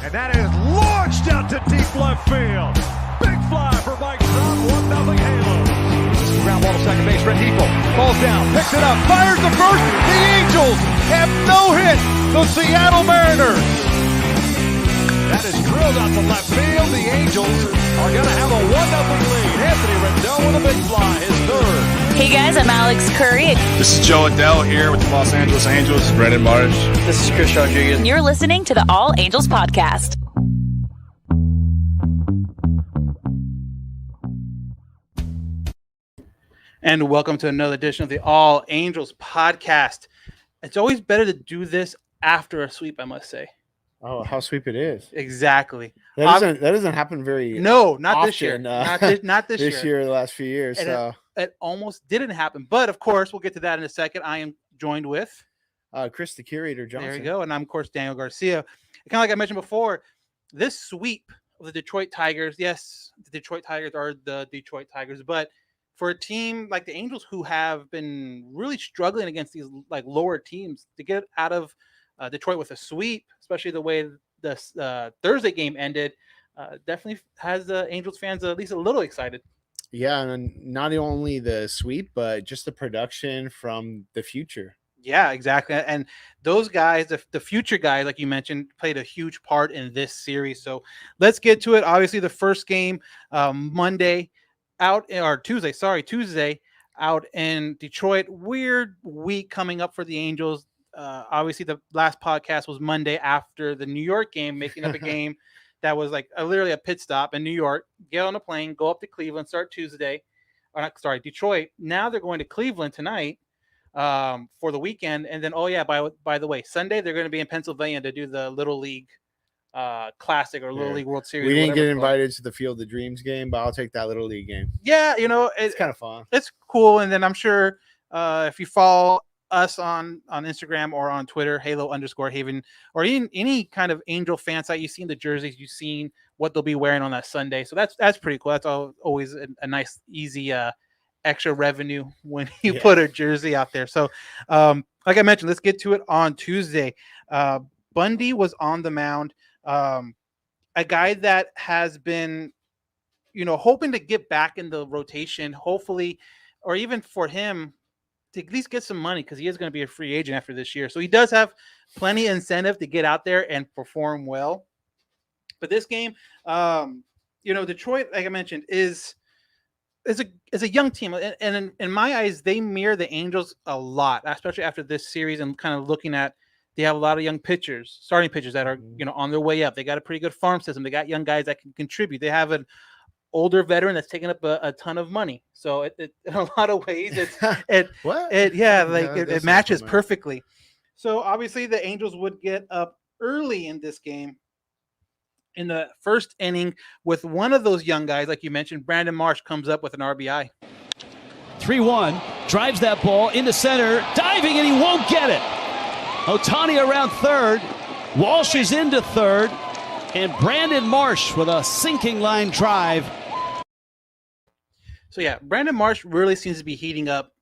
And that is launched out to deep left field. Big fly for Mike Trout, 1-0 Halo. Ground ball to second base, Rendipo falls down, picks it up, fires the first. The Angels have no hit. The Seattle Mariners. That is drilled out to left field. The Angels are going to have a 1-0 lead. Anthony Rendon with a big fly, his third. Hey guys, I'm Alex Curry. This is Joe Adele here with the Los Angeles Angels. This is Brandon Marsh. This is Chris Rodriguez. And you're listening to the All Angels Podcast. And welcome to another edition of the All Angels Podcast. It's always better to do this after a sweep, I must say. Oh, how sweep it is. Exactly. That doesn't happen very not often, this year. Not this year. This year, the last few years. And so it almost didn't happen. But of course, we'll get to that in a second. I am joined with Chris, the Curator Johnson. There you go. And I'm, of course, Daniel Garcia. Kind of like I mentioned before, this sweep of the Detroit Tigers, yes, the Detroit Tigers are the Detroit Tigers, but for a team like the Angels who have been really struggling against these like lower teams, to get out of Detroit with a sweep, especially the way the Thursday game ended, definitely has the Angels fans at least a little excited. Yeah, and not only the sweep, but just the production from the future. Yeah, exactly. And those guys, the future guys, like you mentioned, played a huge part in this series. So let's get to it. Obviously, the first game Tuesday out in Detroit. Weird week coming up for the Angels. Obviously, the last podcast was Monday after the New York game, making up a game that was like literally a pit stop in New York. Get on a plane, go up to Cleveland, start Detroit. Now they're going to Cleveland tonight for the weekend. And then, by the way, Sunday they're going to be in Pennsylvania to do the Little League Classic or Little League World Series. We didn't get invited to the Field of Dreams game, but I'll take that Little League game. Yeah, it's kind of fun. It's cool. And then I'm sure if you follow us on Instagram or on Twitter, Halo_Haven, or any kind of Angel fan site, you've seen the jerseys, you've seen what they'll be wearing on that Sunday. So that's pretty cool. That's always a nice, easy extra revenue when you put a jersey out there. So like I mentioned, let's get to it on Tuesday. Bundy was on the mound. A guy that has been, hoping to get back in the rotation, hopefully, or even for him to at least get some money, because he is going to be a free agent after this year. So he does have plenty of incentive to get out there and perform well. But this game, Detroit, like I mentioned, is a young team. And in my eyes, they mirror the Angels a lot, especially after this series and kind of looking at, they have a lot of young starting pitchers that are, on their way up. They got a pretty good farm system. They got young guys that can contribute. They have an older veteran that's taking up a ton of money. So it in a lot of ways, it matches perfectly. So obviously the Angels would get up early in this game in the first inning with one of those young guys, like you mentioned. Brandon Marsh comes up with an RBI. 3-1, drives that ball into center, diving, and he won't get it. Ohtani around third, Walsh is into third, and Brandon Marsh with a sinking line drive. So yeah, Brandon Marsh really seems to be heating up.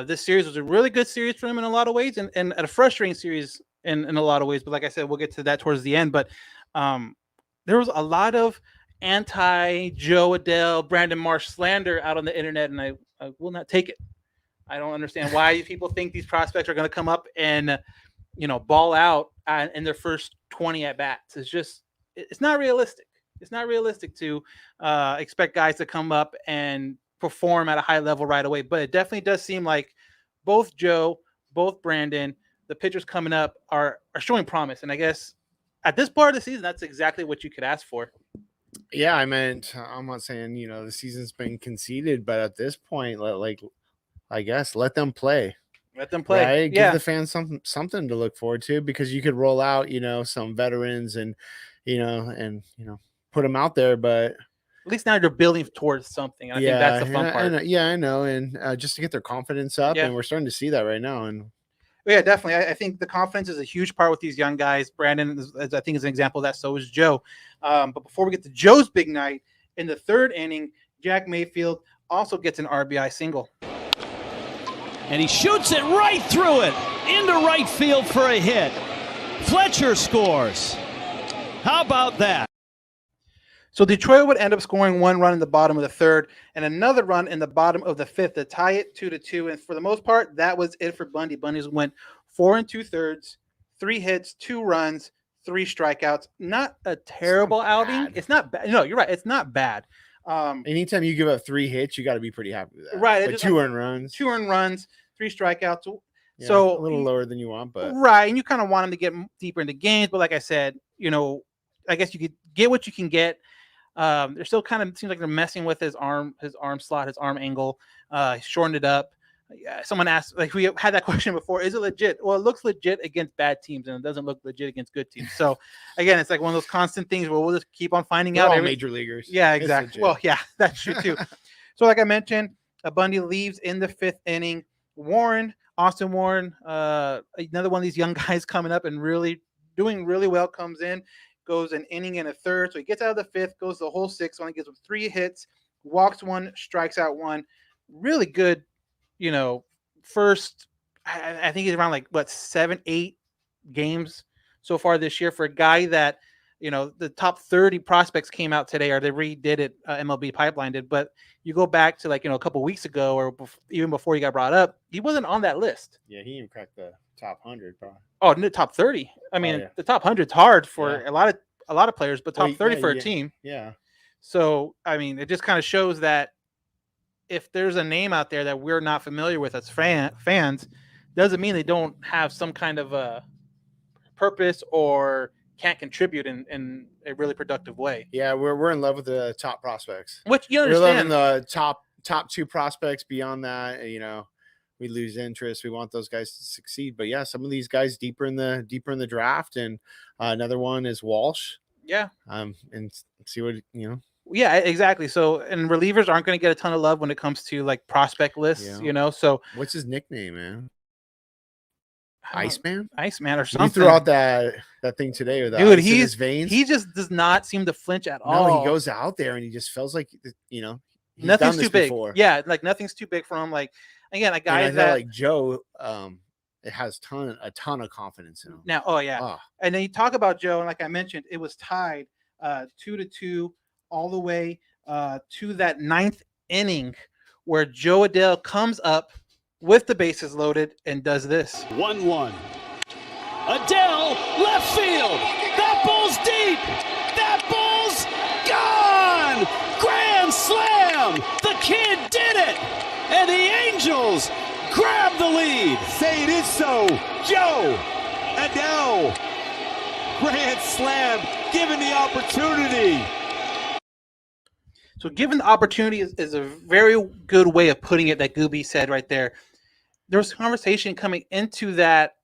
This series was a really good series for him in a lot of ways, and a frustrating series in a lot of ways. But like I said, we'll get to that towards the end. But there was a lot of anti-Joe Adele, Brandon Marsh slander out on the internet, and I will not take it. I don't understand why people think these prospects are going to come up and ball out in their first 20 at bats. It's not realistic. It's not realistic to expect guys to come up and perform at a high level right away. But it definitely does seem like both Joe, both Brandon, the pitchers coming up are showing promise. And I guess at this part of the season, that's exactly what you could ask for. Yeah, I'm not saying, the season's been conceded, but at this point, I guess let them play. Let them play. Right? Give the fans something to look forward to, because you could roll out, some veterans and put them out there, but at least now you're building towards something. I think that's the fun part. I know. And just to get their confidence up, and we're starting to see that right now. And yeah, definitely. I think the confidence is a huge part with these young guys. Brandon, I think, is an example of that. So is Joe. But before we get to Joe's big night, in the third inning, Jack Mayfield also gets an RBI single. And he shoots it right through it, into right field for a hit. Fletcher scores. How about that? So Detroit would end up scoring 1 run in the bottom of the third and another run in the bottom of the fifth to tie it 2-2. And for the most part, that was it for Bundy. Bundy's went 4 2/3, 3 hits, 2 runs, 3 strikeouts. Not a terrible outing. bad. It's not bad. No, you're right. It's not bad. Anytime you give up 3 hits, you got to be pretty happy with that. Right, But just 2 earned runs. 2 earned runs, 3 strikeouts. Yeah, So a little lower than you want, but right, and you kind of want him to get deeper into games. But like I said, I guess you could get what you can get. They're still kind of seems like they're messing with his arm slot, his arm angle. Shortened it up. Someone asked, like we had that question before, is it legit? Well, it looks legit against bad teams, and it doesn't look legit against good teams. So again, it's like one of those constant things where we'll just keep on finding they're out. all major leaguers. Yeah, It's exactly. legit. Well, yeah, that's true too. So like I mentioned, Bundy leaves in the 5th inning. Austin Warren, another one of these young guys coming up and really doing really well, comes in, goes an inning and a third. So he gets out of the 5th, goes the whole 6th, only gives him 3 hits, walks 1, strikes out 1. Really good, first, I think he's around 7-8 games so far this year for a guy that, the top 30 prospects came out today, or they redid it, MLB Pipeline did. But you go back to a couple weeks ago, or even before he got brought up, he wasn't on that list. Yeah, he even cracked the top 100, bro. Oh, in the top 30. I mean, yeah. the top 100's hard for a lot of players, but top 30 for a team. Yeah. So, I mean, it just kind of shows that if there's a name out there that we're not familiar with as fans, doesn't mean they don't have some kind of a purpose or can't contribute in a really productive way. Yeah, we're in love with the top prospects. Which you We're loving understand. the top 2 prospects. Beyond that, we lose interest. We want those guys to succeed. But yeah, some of these guys deeper in the draft, and another one is Walsh. Yeah. And see what Yeah, exactly. So, and relievers aren't going to get a ton of love when it comes to prospect lists, Yeah. So What's his nickname, man? Iceman or something. He threw out that thing today with Dude, ice in his veins. He just does not seem to flinch at No, all. he goes out there and he just feels like he's nothing's done this too big. before. Yeah, nothing's too big for him. Again, a guy and I feel like Joe, it has a ton of confidence in him. Now, and then you talk about Joe, and like I mentioned, it was tied 2-2 all the way to that 9th inning, where Joe Adele comes up with the bases loaded and does this. 1-1. Adele, left field. That ball's deep. That ball's gone. Grand slam. The kid did it. And the Angels grab the lead. Say it is so. Joe Adele. Grand slam. Given the opportunity. So given the opportunity is a very good way of putting it, that Gooby said right there. There was conversation coming into that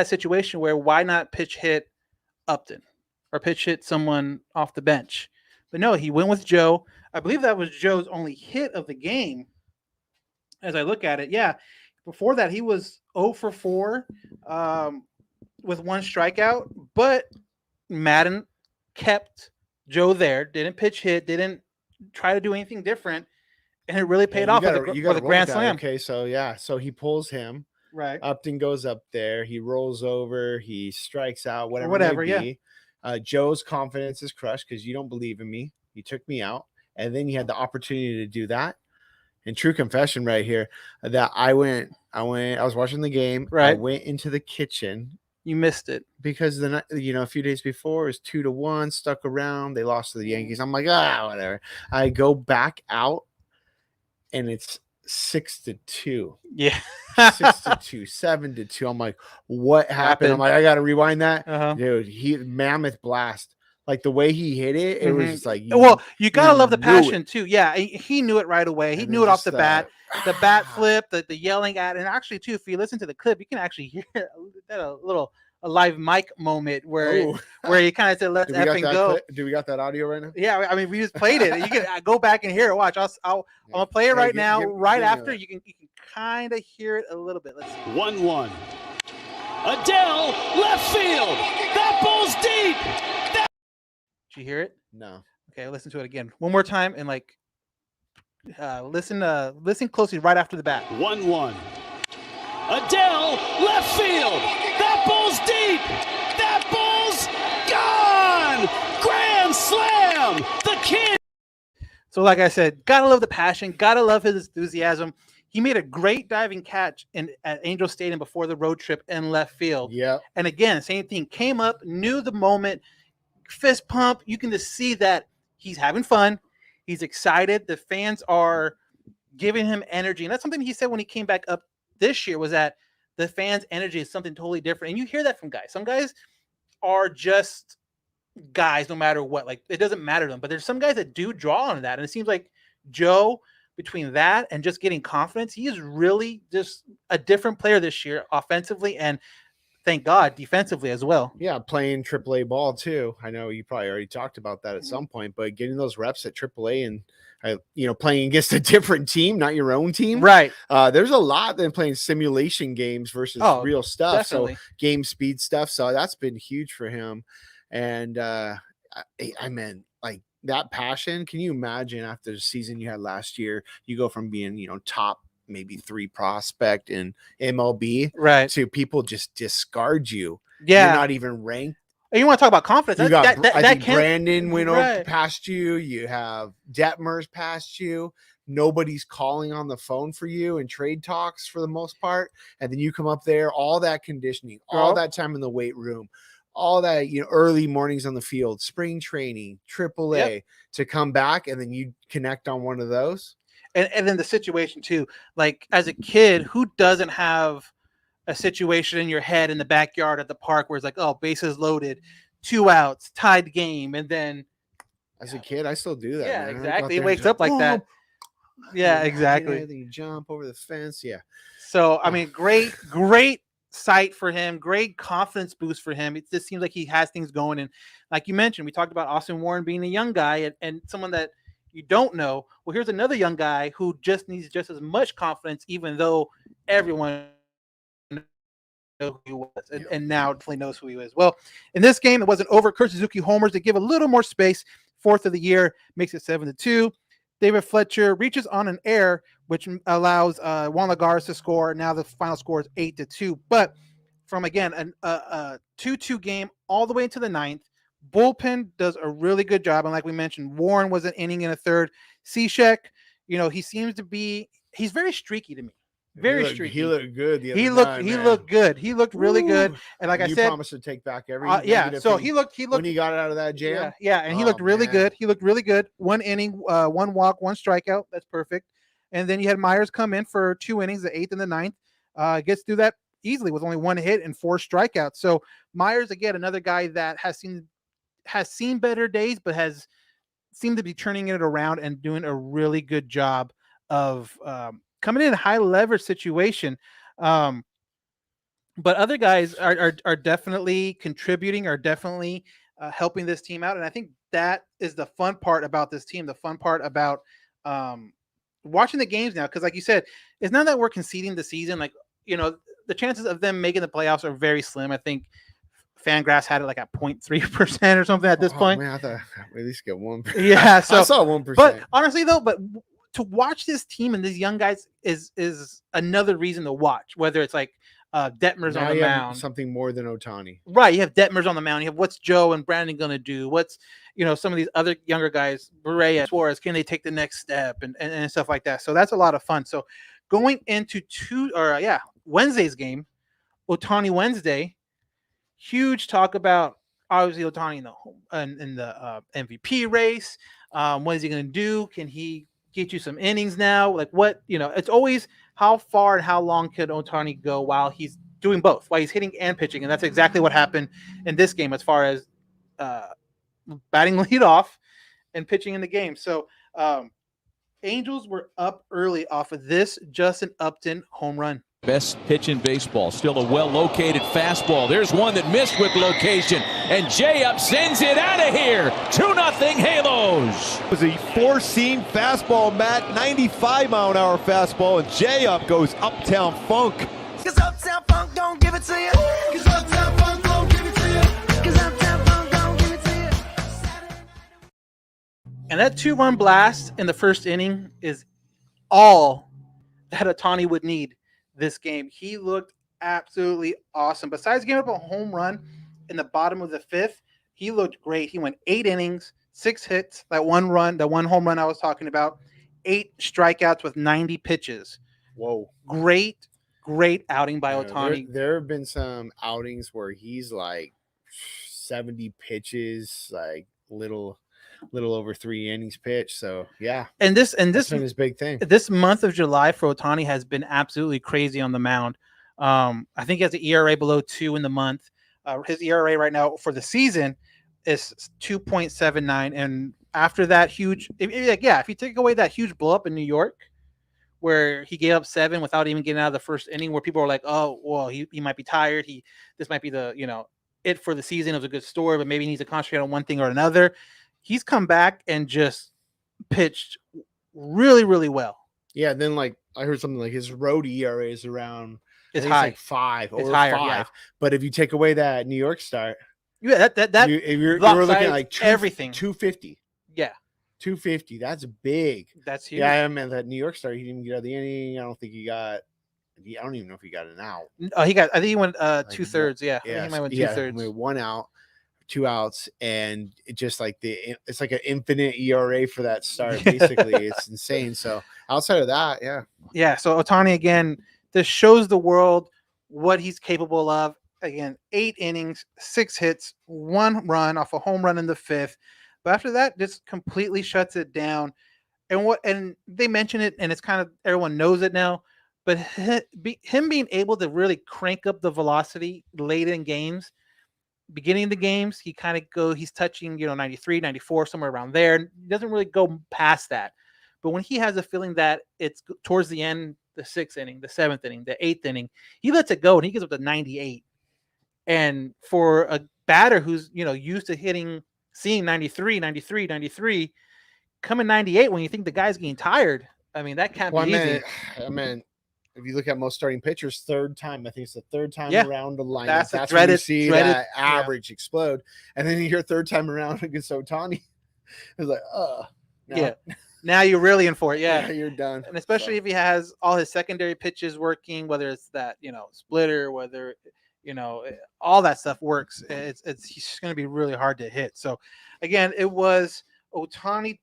situation where why not pitch hit Upton or pitch hit someone off the bench? But no, he went with Joe. I believe that was Joe's only hit of the game. As I look at it, yeah. Before that, he was 0 for 4 with 1 strikeout, but Madden kept Joe there, didn't pitch hit, didn't try to do anything different, and it really paid off with a grand slam. Okay, so he pulls him. Right. Upton goes up there. He rolls over. He strikes out. Whatever. Yeah. Joe's confidence is crushed because you don't believe in me. You took me out, and then you had the opportunity to do that. And true confession right here, that I was watching the game. Right. I went into the kitchen. You missed it Because a few days before it was 2-1, stuck around. They lost to the Yankees. I'm like, whatever. I go back out, and it's 6-2. Yeah. 6-2, 7-2. I'm like, what happened? I'm like, I gotta rewind that. Dude, mammoth blast. Like the way he hit it, it was just like, you gotta love the passion too. Yeah, he knew it right away. He knew it off the bat. The bat flip, the yelling at, and actually too, if you listen to the clip, you can actually hear a live mic moment where he kind of said, "Let's effing go." Do we got that audio right now? Yeah, I mean, we just played it. You can go back and hear it. Watch, I'm gonna play it right now. Right after, you can kind of hear it a little bit. Let's see. 1-1. Adele, left field. That ball's deep. Did you hear it? No. Okay, listen to it again one more time and listen closely right after the bat. 1-1. Adele, left field. That ball's deep. That ball's So like I said, gotta love the passion, gotta love his enthusiasm. He made a great diving catch at Angel Stadium before the road trip in left field. Yeah. And again, same thing. Came up, knew the moment, fist pump. You can just see that he's having fun. He's excited. The fans are giving him energy. And that's something he said when he came back up this year, was that the fans' energy is something totally different. And you hear that from guys. Some guys are just guys no matter what. Like, it doesn't matter to them. But there's some guys that do draw on that. And it seems like Joe, between that and just getting confidence, he is really just a different player this year offensively, and thank God defensively as well. Yeah, playing AAA ball too. I know you probably already talked about that at some point, but getting those reps at AAA and playing against a different team, not your own team, right? There's a lot than playing simulation games versus real stuff. Definitely. So game speed stuff. So that's been huge for him. And I mean, like, that passion. Can you imagine after the season you had last year, you go from being, top maybe 3 prospect in MLB, right, to people just discard you. Yeah. You're not even ranked. And you want to talk about confidence? I think Brandon went over past you. You have Detmers past you. Nobody's calling on the phone for you in trade talks for the most part. And then you come up there, all that conditioning, all that time in the weight room, all that, early mornings on the field, spring training, AAA, to come back, and then you connect on one of those. And then the situation too, like as a kid, who doesn't have a situation in your head in the backyard at the park where it's like, oh, bases loaded, 2 outs, tied game, and then as a kid, I still do that. Yeah, man. exactly. He wakes up like that. Yeah, exactly. You jump over the fence. Yeah. So I mean, great sight for him, great confidence boost for him. It just seems like he has things going. And like you mentioned, we talked about Austin Warren being a young guy and someone that you don't know. Well, here's another young guy who just needs just as much confidence, even though everyone knows who he was, and now definitely knows who he was. Well, in this game, it wasn't over. Kurt Suzuki homers to give a little more space. 4th of the year makes it 7-2. David Fletcher reaches on an error, which allows Juan Lagares to score. Now the final score is 8-2. But from, again, a 2-2 game all the way into the 9th, bullpen does a really good job. And like we mentioned, Warren was an inning in a third. Cishek, he seems to be – he's very streaky to me. Very streaky. He looked good. He looked good. He looked really good. And like I said, promised to take back every So he looked when he got out of that jam. Yeah, and he looked really good. He looked really good. 1 inning, 1 walk, 1 strikeout. That's perfect. And then you had Myers come in for 2 innings, the 8th and the 9th. Gets through that easily with only 1 hit and 4 strikeouts. So Myers, again, another guy that has seen better days, but has seemed to be turning it around and doing a really good job of coming in a high leverage situation. But other guys are definitely contributing, are definitely helping this team out. And I think that is the fun part about this team, the fun part about watching the games now. Because like you said, it's not that we're conceding the season. Like, the chances of them making the playoffs are very slim. I think Fangraphs had it like at 0.3% or something at this point. Man, I thought at least get 1%. Yeah, so I saw 1%. But honestly, though, to watch this team and these young guys is another reason to watch. Whether it's like Detmers now on the mound, something more than Ohtani. Right? You have Detmers on the mound. You have what's Joe and Brandon gonna do? What's some of these other younger guys, Berea, Suarez, can they take the next step and stuff like that? So that's a lot of fun. So going into Wednesday's game, Ohtani Wednesday. Huge talk about obviously Ohtani in the MVP race. What is he going to do? Can he get you some innings now? Like what, it's always how far and how long could Ohtani go while he's doing both, while he's hitting and pitching. And that's exactly what happened in this game as far as batting leadoff and pitching in the game. So Angels were up early off of this Justin Upton home run. Best pitch in baseball. Still a well-located fastball. There's one that missed with location. And J-Up sends it out of here. 2-0 Halos. It was a 4-seam fastball, Matt. 95-mile-an-hour fastball. And J-Up goes Uptown Funk. Cause Uptown Funk don't give it to you. Cause Uptown Funk don't give it to you. Cause Uptown Funk don't give it to you. And that 2-run blast in the first inning is all that Ohtani would need this game. He looked absolutely awesome. Besides giving up a home run in the bottom of the 5th, he looked great. He went 8 innings, 6 hits, that one home run I was talking about, 8 strikeouts with 90 pitches. Whoa. Great outing by Ohtani. There have been some outings where he's like 70 pitches, like little over 3 innings pitched. So yeah. And this has been his big thing. This month of July for Ohtani has been absolutely crazy on the mound. I think he has an ERA below 2 in the month. His ERA right now for the season is 2.79, and after that huge, if you take away that huge blow up in New York, where he gave up 7 without even getting out of the first inning, where people are like, oh, well, he might be tired. This might be the it for the season. It was a good story, but maybe he needs to concentrate on one thing or another. He's come back and just pitched really, really well. Yeah, and then like I heard something like his road ERA is around. It's high. Like 5 or higher, 5. yeah. But if you take away that New York start, you're looking at like everything 250. Yeah, 250. That's big. That's huge. Yeah, I mean that New York start, he didn't get out of the inning. I don't think he got. I don't even know if he got an out. I think he went 2/3. Yeah, I think he might went 2/3. Went 1 out, 2 outs, and it just like it's like an infinite ERA for that start. Basically, it's insane. So outside of that, yeah. So Ohtani again. This shows the world what he's capable of. Again, 8 innings, 6 hits, 1 run off a home run in the 5th. But after that, just completely shuts it down. And they mention it, and it's kind of everyone knows it now. But him being able to really crank up the velocity late in games, beginning of the games, he's touching 93, 94, somewhere around there. He doesn't really go past that. But when he has a feeling that it's towards the end, the 6th inning, the 7th inning, the 8th inning, he lets it go and he gets up to 98. And for a batter who's used to seeing 93, coming 98 when you think the guy's getting tired, I mean that can't be easy. I mean, if you look at most starting pitchers, third time, I think it's the third time around the line. That's when you see that average explode, and then you hear third time around against Ohtani. It's like, yeah. Now you're really in for it, yeah. You're done. And especially if he has all his secondary pitches working, whether it's that splitter, whether all that stuff works. It's going to be really hard to hit. So again, it was Ohtani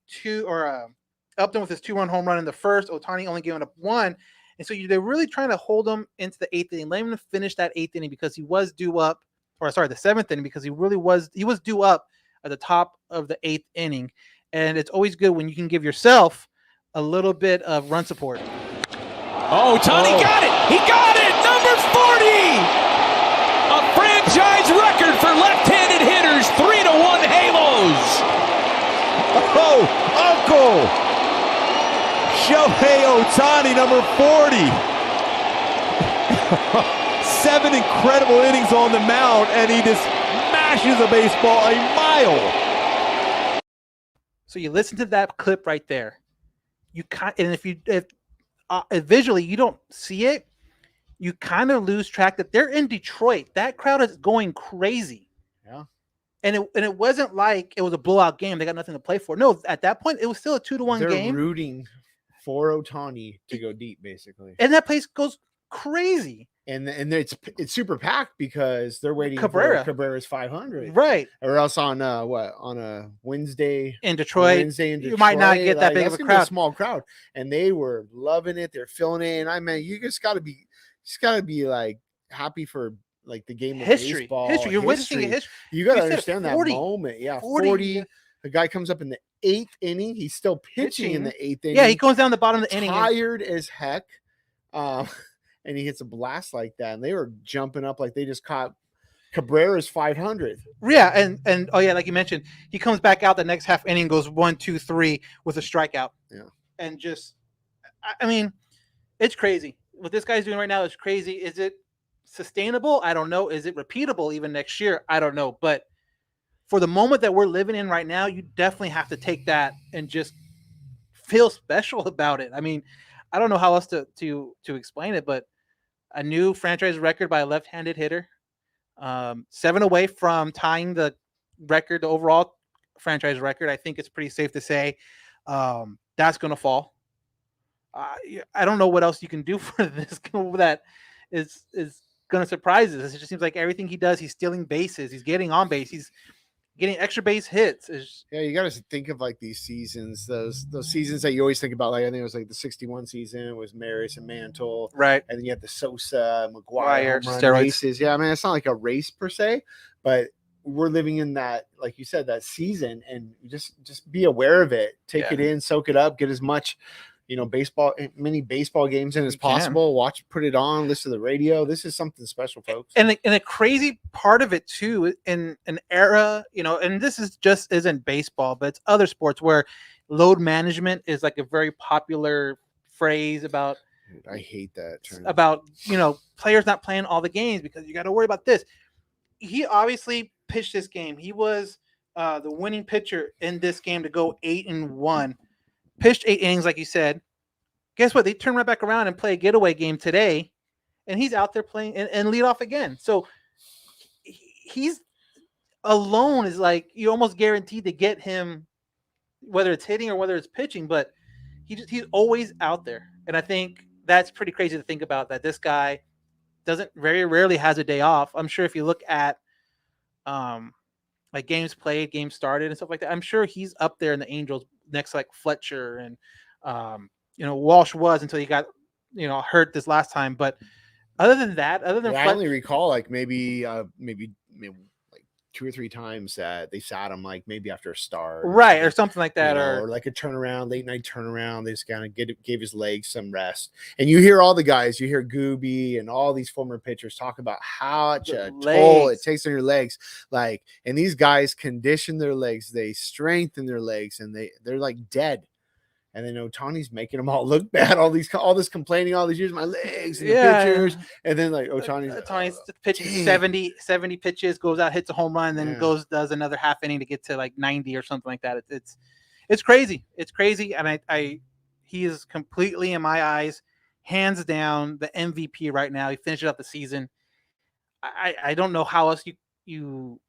Upton with his 2-run home run in the first. Ohtani only giving up 1, and so they're really trying to hold him into the 8th inning, let him finish that 8th inning because he was due up, the 7th inning because he was due up at the top of the 8th inning. And it's always good when you can give yourself a little bit of run support. Oh, Ohtani got it! He got it! Number 40! A franchise record for left-handed hitters, 3-1 Halos. Oh, Uncle! Shohei Ohtani, number 40. 7 incredible innings on the mound, and he just mashes a baseball a mile. So you listen to that clip right there. If visually you don't see it, you kind of lose track that they're in Detroit. That crowd is going crazy. Yeah. And it wasn't like it was a blowout game. They got nothing to play for. No, at that point it was still a 2-1 game. They're rooting for Ohtani to go deep, basically. And that place goes crazy. And it's super packed because they're waiting for Cabrera's 500, right? Or else on a Wednesday in Detroit, you might not get that big of a crowd. A small crowd, and they were loving it. They're feeling it, and I mean, you just got to be like happy for like the game of baseball. History. You're witnessing history. You got to understand that moment. Yeah, 40. The guy comes up in the 8th inning. He's still pitching in the 8th inning. Yeah, he goes down the bottom of the inning, tired as heck. And he hits a blast like that, and they were jumping up like they just caught Cabrera's 500. Yeah, and like you mentioned, he comes back out the next half inning, goes 1, 2, 3 with a strikeout. Yeah, and just, I mean, it's crazy. What this guy's doing right now is crazy. Is it sustainable? I don't know. Is it repeatable even next year? I don't know. But for the moment that we're living in right now, you definitely have to take that and just feel special about it. I mean, I don't know how else to explain it, but a new franchise record by a left-handed hitter, 7 away from tying the record, the overall franchise record. I think it's pretty safe to say that's going to fall. I don't know what else you can do for this that is going to surprise us. It just seems like everything he does, he's stealing bases, he's getting on base, he's getting extra base hits. Is Yeah, you got to think of like these seasons, those seasons that you always think about. Like I think it was like the '61 season. It was Maris and Mantle, right. and then you had the Sosa, McGuire Wire, home run steroids. races. Yeah, I mean it's not like a race per se, but we're living in that, like you said, that season, and just be aware of it. Take it in, soak it up, get as much. Many baseball games in as possible. Watch, put it on, listen to the radio. This is something special, folks. And the crazy part of it too, in an era, and this isn't baseball, but it's other sports where load management is like a very popular phrase about. Dude, I hate that term. About players not playing all the games because you got to worry about this. He obviously pitched this game. He was the winning pitcher in this game to go 8-1. Pitched 8 innings, like you said. Guess what? They turn right back around and play a getaway game today, and he's out there playing and lead off again. So he's alone is like you almost guaranteed to get him, whether it's hitting or whether it's pitching. But he's always out there, and I think that's pretty crazy to think about. That this guy very rarely has a day off. I'm sure if you look at like games played, games started, and stuff like that, I'm sure he's up there in the Angels next to like Fletcher and Walsh was until he got hurt this last time. But other than that, I only recall like maybe like 2 or 3 times that they sat him like maybe after a start, right, or something like that, or like a turnaround, late night turnaround. They just kind of gave his legs some rest. And you hear all the guys, you hear Gooby and all these former pitchers talk about how much a toll it takes on your legs. Like, and these guys condition their legs, they strengthen their legs, and they're like dead. And then Ohtani's making them all look bad. All this complaining, all these years, my legs and the pitchers. And then like Ohtani's pitching 70 pitches, goes out, hits a home run, then does another half inning to get to like 90 or something like that. It's crazy. It's crazy. And he is completely, in my eyes, hands down the MVP right now. He finished up the season. I don't know how else who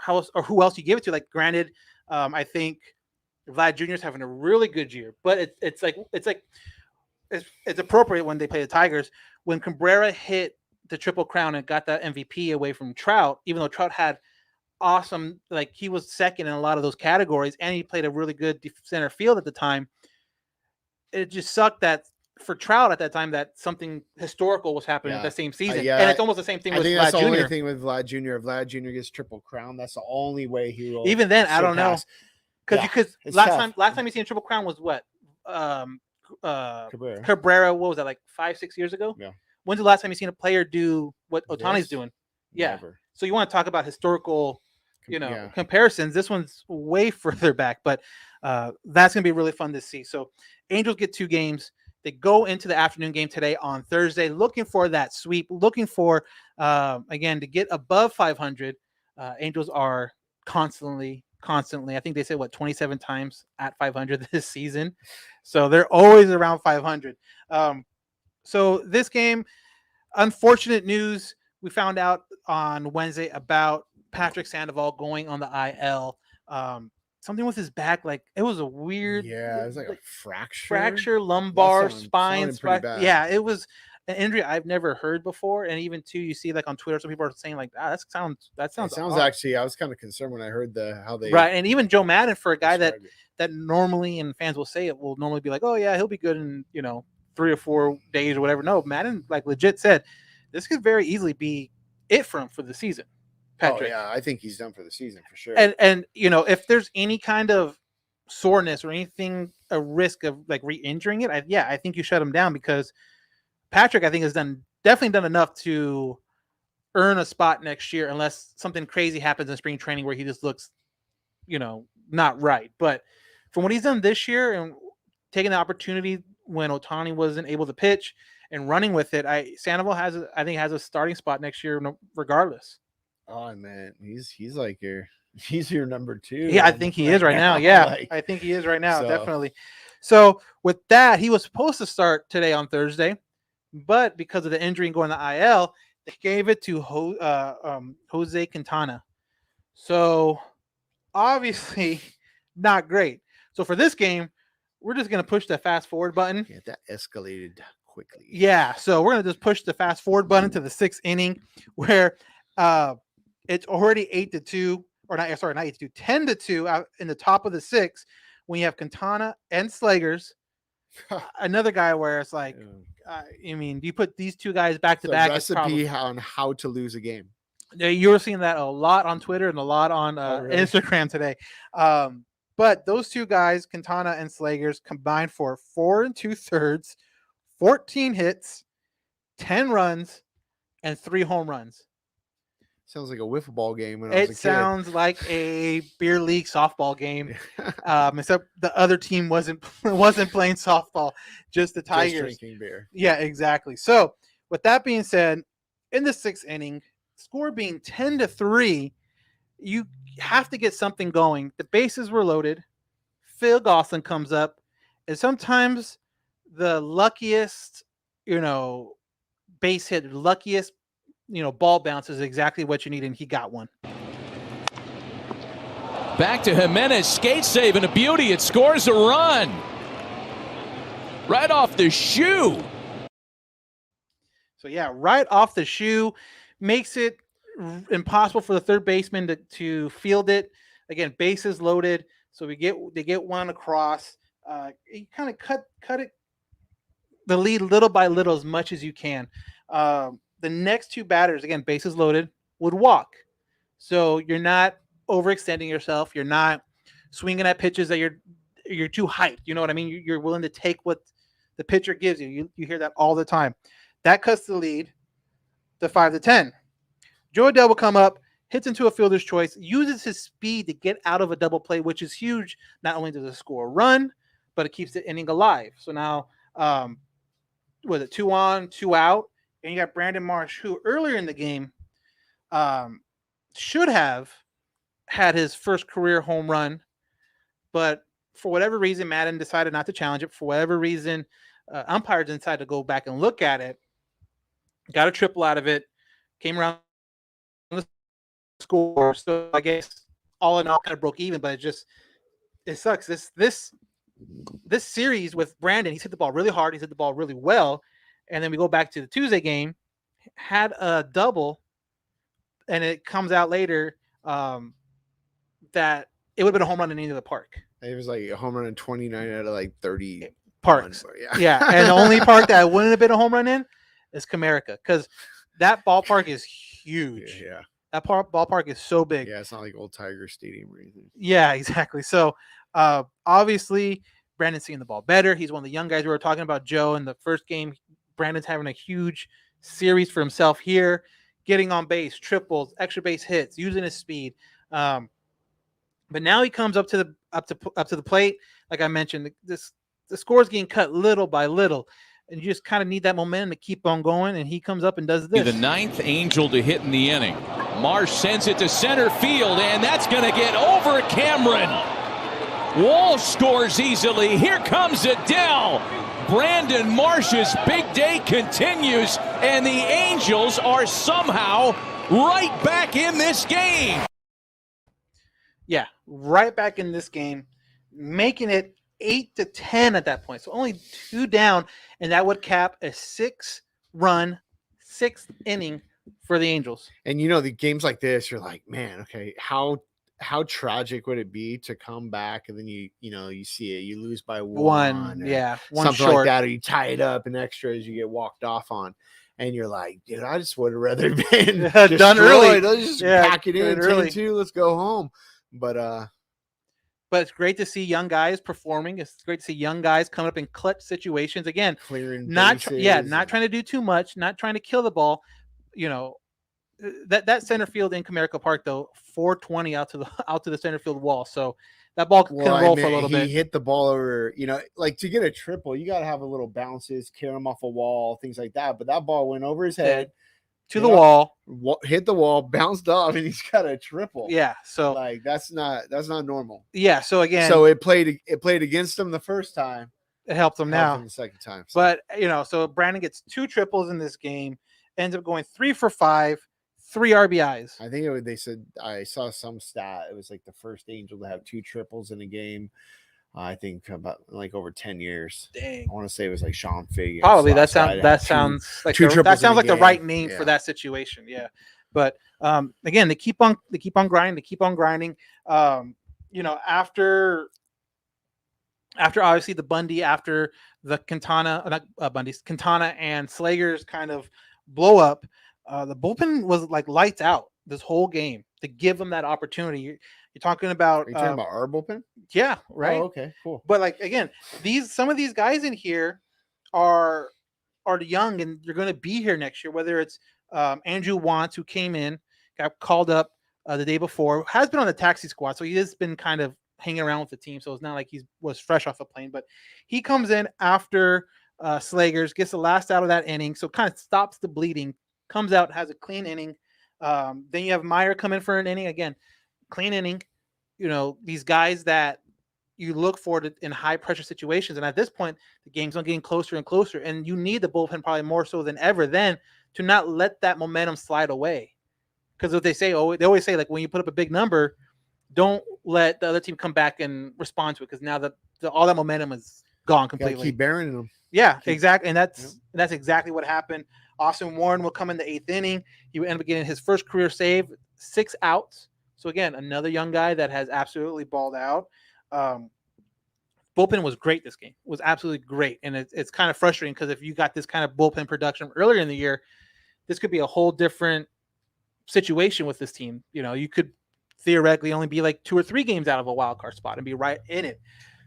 else you give it to. Like, granted, I think Vlad Jr. is having a really good year, but it's appropriate when they play the Tigers. When Cabrera hit the Triple Crown and got that MVP away from Trout, even though Trout had awesome, like he was second in a lot of those categories, and he played a really good center field at the time. It just sucked that for Trout at that time that something historical was happening at the same season, and it's almost the same thing with Vlad Jr. That's the only thing with Vlad Jr. If Vlad Jr. gets Triple Crown, that's the only way he will. Even then, I don't know. Because last time you seen a Triple Crown was what? Cabrera, what was that, like 5-6 years ago? Yeah. When's the last time you seen a player do what Ohtani's doing? Yeah. Never. So you want to talk about historical, comparisons. This one's way further back, but that's going to be really fun to see. So Angels get 2 games. They go into the afternoon game today on Thursday, looking for that sweep, looking for, again, to get above 500. Angels are constantly. I think they said 27 times at 500 this season. So they're always around 500. So this game, unfortunate news. We found out on Wednesday about Patrick Sandoval going on the IL. Something with his back, like it was a weird. Yeah, it was like a fracture, lumbar, spine. Yeah, it was an injury I've never heard before, and even too, you see like on Twitter, some people are saying like, that sounds actually. I was kind of concerned when I heard how they and even Joe Madden, for a guy that normally, and fans will say it, will normally be like, oh yeah, he'll be good in 3 or 4 days or whatever. No, Madden like legit said this could very easily be it for him for the season. Patrick. Oh yeah, I think he's done for the season for sure. And if there's any kind of soreness or anything, a risk of like re-injuring it, I think you shut him down, because Patrick, I think, has definitely done enough to earn a spot next year, unless something crazy happens in spring training where he just looks, not right. But from what he's done this year and taking the opportunity when Ohtani wasn't able to pitch and running with it, Sandoval has a starting spot next year regardless. Oh man, he's like he's your number 2. Yeah, I think he is right now. Yeah, I think he is right now, definitely. So with that, he was supposed to start today on Thursday, but because of the injury and going to IL, they gave it to Jose Quintana. So obviously not great. So for this game, we're just going to push the fast forward button. Yeah, that escalated quickly. Yeah, so we're going to just push the fast forward button to the 6th inning, where it's already 8-2 or not 8-2, 10-2 out in the top of the 6 when you have Quintana and Slagers. Another guy where it's like, I mean, you put these two guys back to back. Recipe on how to lose a game. You were seeing that a lot on Twitter and a lot on really? Instagram today. But those two guys, Quintana and Slagers, combined for 4 2/3, 14 hits, 10 runs, and 3 home runs. Sounds like a wiffle ball game. When I was a kid. It sounds like a beer league softball game, except the other team wasn't playing softball, just the Tigers. Just drinking beer. Yeah, exactly. So with that being said, in the 6th inning, score being 10-3, you have to get something going. The bases were loaded. Phil Gosselin comes up, and sometimes the luckiest, base hit, luckiest, ball bounce is exactly what you need, and he got one. Back to Jimenez, skate save and a beauty. It scores a run. Right off the shoe. So yeah, right off the shoe, makes it impossible for the third baseman to field it. Again, bases loaded, so they get one across. You kind of cut it the lead little by little as much as you can. The next 2 batters, again, bases loaded, would walk. So you're not overextending yourself. You're not swinging at pitches that you're too hyped. You know what I mean? You're willing to take what the pitcher gives you. You hear that all the time. That cuts the lead to 5-10. Joe Adell will come up, hits into a fielder's choice, uses his speed to get out of a double play, which is huge. Not only does it score a run, but it keeps the inning alive. So now, was it 2 on, 2 out? And you got Brandon Marsh, who earlier in the game should have had his first career home run, but for whatever reason, Madden decided not to challenge it. For whatever reason, umpires decided to go back and look at it. Got a triple out of it. Came around the score. So I guess all in all, kind of broke even. But it sucks. This series with Brandon, he's hit the ball really hard. He's hit the ball really well. And then we go back to the Tuesday game, had a double, and it comes out later that it would have been a home run in either the park. It was like a home run in 29 out of like 30 parks. Yeah. And the only park that wouldn't have been a home run in is Comerica, because that ballpark is huge. Yeah. That ballpark is so big. Yeah, it's not like Old Tiger Stadium or anything. Yeah, exactly. So obviously, Brandon's seeing the ball better. He's one of the young guys we were talking about, Joe, in the first game. Brandon's having a huge series for himself here, getting on base, triples, extra base hits, using his speed. But now he comes up to the plate. Like I mentioned, the score is getting cut little by little, and you just kind of need that momentum to keep on going. And he comes up and does this. The 9th Angel to hit in the inning. Marsh sends it to center field, and that's going to get over Cameron. Walsh scores easily. Here comes Adell. Brandon Marsh's big day continues, and the Angels are somehow right back in this game. Yeah, right back in this game, making it 8-10 at that point. So only 2 down, and that would cap a 6-run 6th inning for the Angels. And the games like this, you're like, man, okay, how tragic would it be to come back and then you see it, you lose by one something short, like that, or you tie it up in extras, you get walked off on, and you're like, dude, I just would have rather been done early. Let's just pack it in 10-2, let's go home. But it's great to see young guys performing. It's great to see young guys coming up in clutch situations. Again, clearing not trying to do too much, not trying to kill the ball. That center field in Comerica Park, though, 420 out to the center field wall. So that ball can roll for a little bit. He hit the ball over, like to get a triple, you got to have a little bounces, carry him off a wall, things like that. But that ball went over his head to the wall, hit the wall, bounced off, and he's got a triple. Yeah. So like that's not normal. Yeah. So again, it played against him the first time. It helped him now the second time. So. But so Brandon gets 2 triples in this game, ends up going 3 for 5. 3 RBIs. I think they said, I saw some stat. It was like the first Angel to have 2 triples in a game. I think about like over 10 years. Dang. I want to say it was like Sean Fig. Probably that sounds like the right name for that situation. Yeah. But again, they keep on grinding. After obviously the Bundy, after the Quintana and Slager's kind of blow up, the bullpen was like lights out this whole game to give them that opportunity. You're talking about. Are you talking about our bullpen? Yeah, right. Oh, okay, cool. But like again, some of these guys in here are young and they're going to be here next year. Whether it's Andrew Wantz, who came in, got called up the day before, has been on the taxi squad, so he has been kind of hanging around with the team. So it's not like he was fresh off the plane, but he comes in after Slagers, gets the last out of that inning, so kind of stops the bleeding, comes out, has a clean inning. Then you have Meyer come in for an inning again, clean inning. These guys that you look for in high pressure situations. And at this point, the game's on getting closer and closer. And you need the bullpen probably more so than ever then to not let that momentum slide away. Because what they always say, like when you put up a big number, don't let the other team come back and respond to it. Because now all that momentum is gone completely. Keep burying them. Yeah, exactly. And that's exactly what happened. Austin Warren will come in the 8th inning. He will end up getting his first career save, 6 outs. So again, another young guy that has absolutely balled out. Bullpen was great this game. It was absolutely great. And it's kind of frustrating because if you got this kind of bullpen production earlier in the year, this could be a whole different situation with this team. You could theoretically only be like 2 or 3 games out of a wild card spot and be right in it.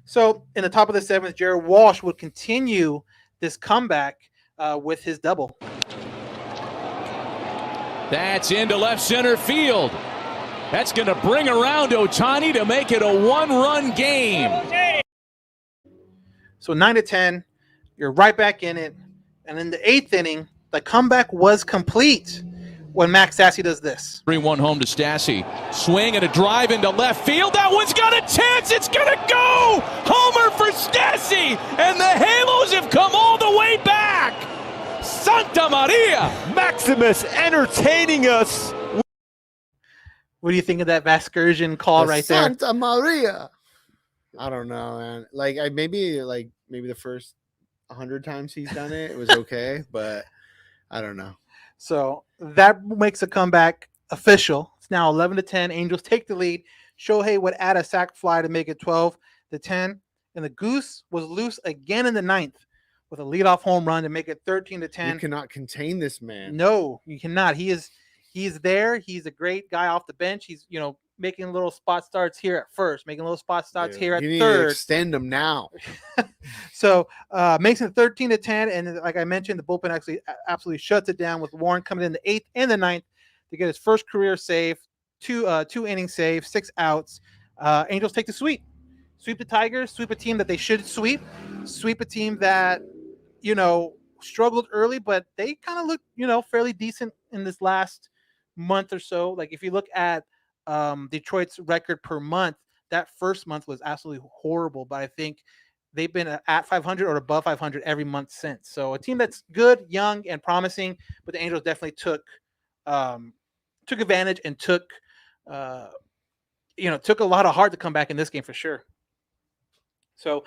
So in the top of the 7th, Jared Walsh would continue this comeback with his double. That's into left center field. That's going to bring around Ohtani to make it a 1-run game. So 9-10, you're right back in it. And in the 8th inning, the comeback was complete when Max Stassi does this. 3-1 home to Stassi. Swing and a drive into left field. That one's got a chance. It's going to go. Homer for Stassi. And the Halos have come all the way back. Santa Maria. Maximus entertaining us. What do you think of that Vasgersian call right there? Santa Maria. I don't know, man. Like maybe the first 100 times he's done it, it was okay, but I don't know. So that makes a comeback official. It's now 11-10. Angels take the lead. Shohei would add a sac fly to make it 12-10. And the Goose was loose again in the 9th with a leadoff home run to make it 13-10. You cannot contain this man. No, you cannot. He's there. He's a great guy off the bench. He's, making little spot starts here at first, making little spot starts here at you need third. To extend them now. So makes it 13-10. And like I mentioned, the bullpen actually absolutely shuts it down with Warren coming in the 8th and the 9th to get his first career save, 2 inning save, 6 outs. Angels take the sweep. Sweep the Tigers, sweep a team that they should sweep a team that, struggled early, but they kind of looked, fairly decent in this last month or so. Like if you look at Detroit's record per month, that first month was absolutely horrible, but I think they've been at 500 or above 500 every month since. So a team that's good, young, and promising, but the Angels definitely took advantage and took a lot of heart to come back in this game for sure. So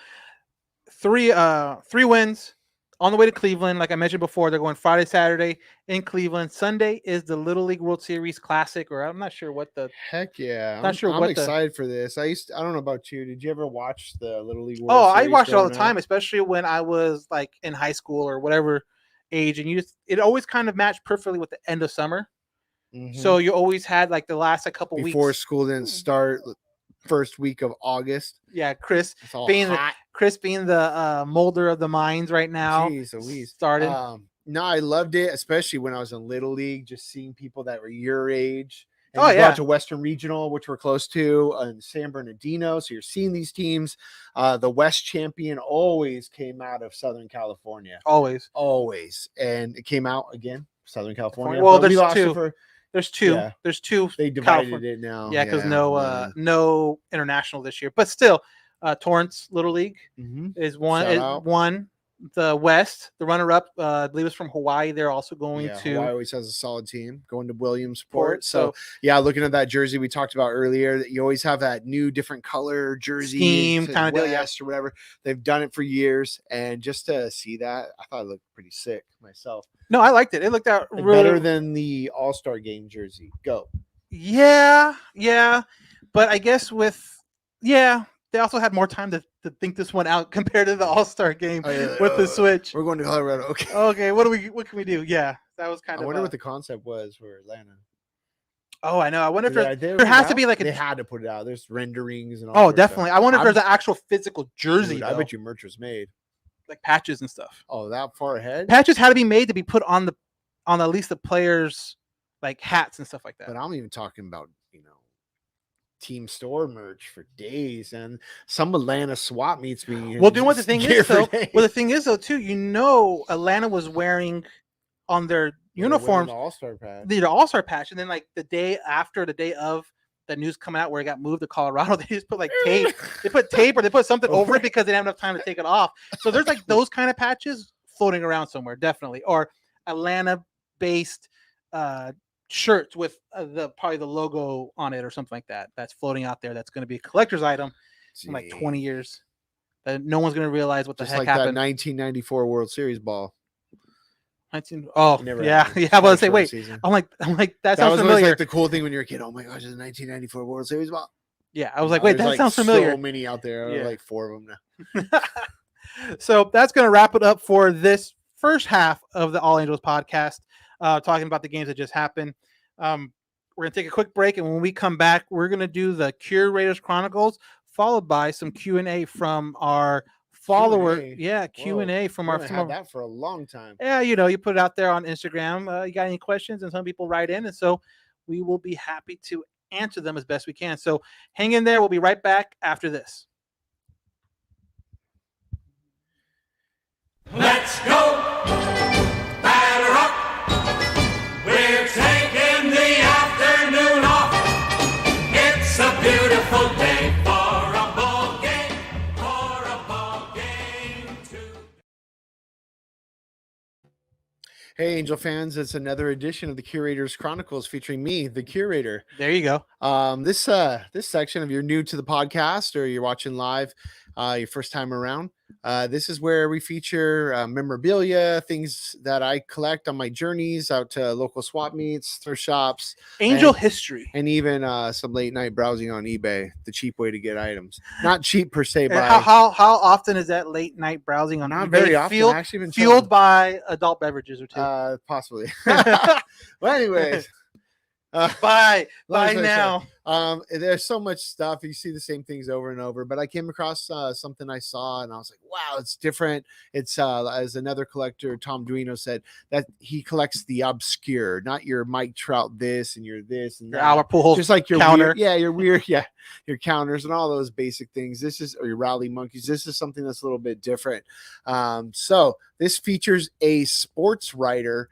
three wins on the way to Cleveland. Like I mentioned before, they're going Friday, Saturday in Cleveland. Sunday is the Little League World Series Classic, or I'm not sure what the heck yeah. I'm excited for this. I don't know about you. Did you ever watch the Little League World Series? I watched it all the time, especially when I was like in high school or whatever age, and it always kind of matched perfectly with the end of summer. Mm-hmm. So you always had like the last couple weeks before school didn't start. First week of August. Yeah, Chris being the molder of the minds right now. Jeez Louise. Started. No, I loved it, especially when I was in Little League, just seeing people that were your age. And go out to Western Regional, which we're close to, and San Bernardino. So you're seeing these teams. The West champion always came out of Southern California. Always. And it came out again, Southern California. Well, there's 2. There's 2. Yeah. There's 2. They divided it now. Yeah, because no international this year. But still, Torrance Little League is one. the West, the runner-up, I believe it's from Hawaii. They're also going to Hawaii always has a solid team going to Williamsport. Port. So yeah, looking at that jersey we talked about earlier, that you always have that new different color jersey Scheme to kinda deal, yeah. West or whatever. They've done it for years, and just to see that, I thought it looked pretty sick myself. No, I liked it. It looked out Like, really better than the All-Star game jersey. Go. Yeah. But I guess they also had more time to think this one out compared to the All-Star game with the Switch. We're going to Colorado. Okay. Okay, what can we do? Yeah, that was kind I of. wonder what the concept was for Atlanta. Oh, I know. I wonder if Did they there put it has to out? be like They a. had to put it out. There's renderings and all. Oh, sorts of definitely. stuff. I wonder if I'm- there's an actual physical jersey. Dude, I though, bet you merch was made. like patches and stuff. Oh, that far ahead? Patches had to be made to be put on at least the players' like hats and stuff like that. But I'm even talking about, team store merch for days, and some Atlanta swap meets being. Well, do you know what the thing is though? days. Well, the thing is though too. Atlanta was wearing on their uniforms All-Star patch. the All-Star patch, and then like the day of the news coming out where it got moved to Colorado, they just put like tape. They put tape or they put something over it because they didn't have enough time to take it off. So there's like those kind of patches floating around somewhere, definitely, or Atlanta-based shirts with probably the logo on it or something like that. That's floating out there. That's going to be a collector's item in like 20 years. That no one's going to realize what the Just heck like happened. that 1994 World Series ball. Oh, Never yeah. happened. I was Very say, wait. short season. I'm like, that That sounds was always familiar. like the cool thing when you're a kid. Oh my gosh, it's a 1994 World Series ball. Yeah, I was like, wait, There's, that sounds familiar. So many out there. Yeah. Like 4 of them now. So that's going to wrap it up for this first half of the All Angels podcast, talking about the games that just happened. We're going to take a quick break, and when we come back, we're going to do the Curators Chronicles, followed by some Q&A from our follower. Q&A? Yeah, Q&A from our. Had that for a long time. Yeah, you put it out there on Instagram. You got any questions? And some people write in, and so we will be happy to answer them as best we can. So hang in there. We'll be right back after this. Let's go! Batter up! We're taking the afternoon off. It's a beautiful day for a ball game, too. Hey, Angel fans, it's another edition of the Curators Chronicles featuring me, the curator. There you go. This section, if you're new to the podcast or you're watching live, your first time around, this is where we feature memorabilia, things that I collect on my journeys out to local swap meets, thrift shops, Angel history. and even some late night browsing on eBay, the cheap way to get items. Not cheap per se, And but how often is that late night browsing on not eBay very often. I've actually been fueled by adult beverages or two? possibly. Well, anyways. Bye long story now. There's so much stuff. You see the same things over and over, but I came across something I saw and I was like, wow, it's different. It's as another collector, Tom Duino, said, that he collects the obscure, not your Mike Trout this and your this and Your that. Albert Pujols Just like your counter. your weird, your counters and all those basic things. This is, or your rally monkeys. This is something that's a little bit different. So this features a sports writer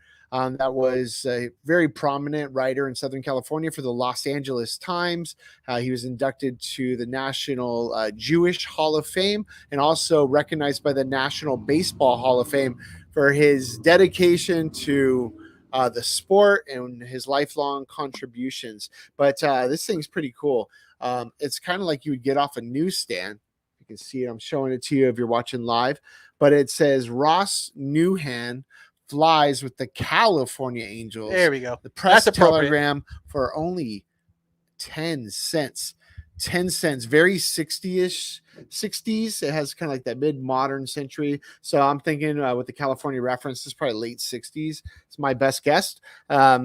that was a very prominent writer in Southern California for the Los Angeles Times. He was inducted to the National Jewish Hall of Fame and also recognized by the National Baseball Hall of Fame for his dedication to the sport and his lifelong contributions. But this thing's pretty cool. It's kind of like you would get off a newsstand. You can see it. I'm showing it to you if you're watching live. But it says Ross Newhan flies with the California Angels. There we go. The press That's appropriate. telegram for only 10 cents. 10 cents, very 60-ish, 60s. It has kind of like that mid-modern century. So I'm thinking with the California reference, this is probably late 60s. It's my best guess.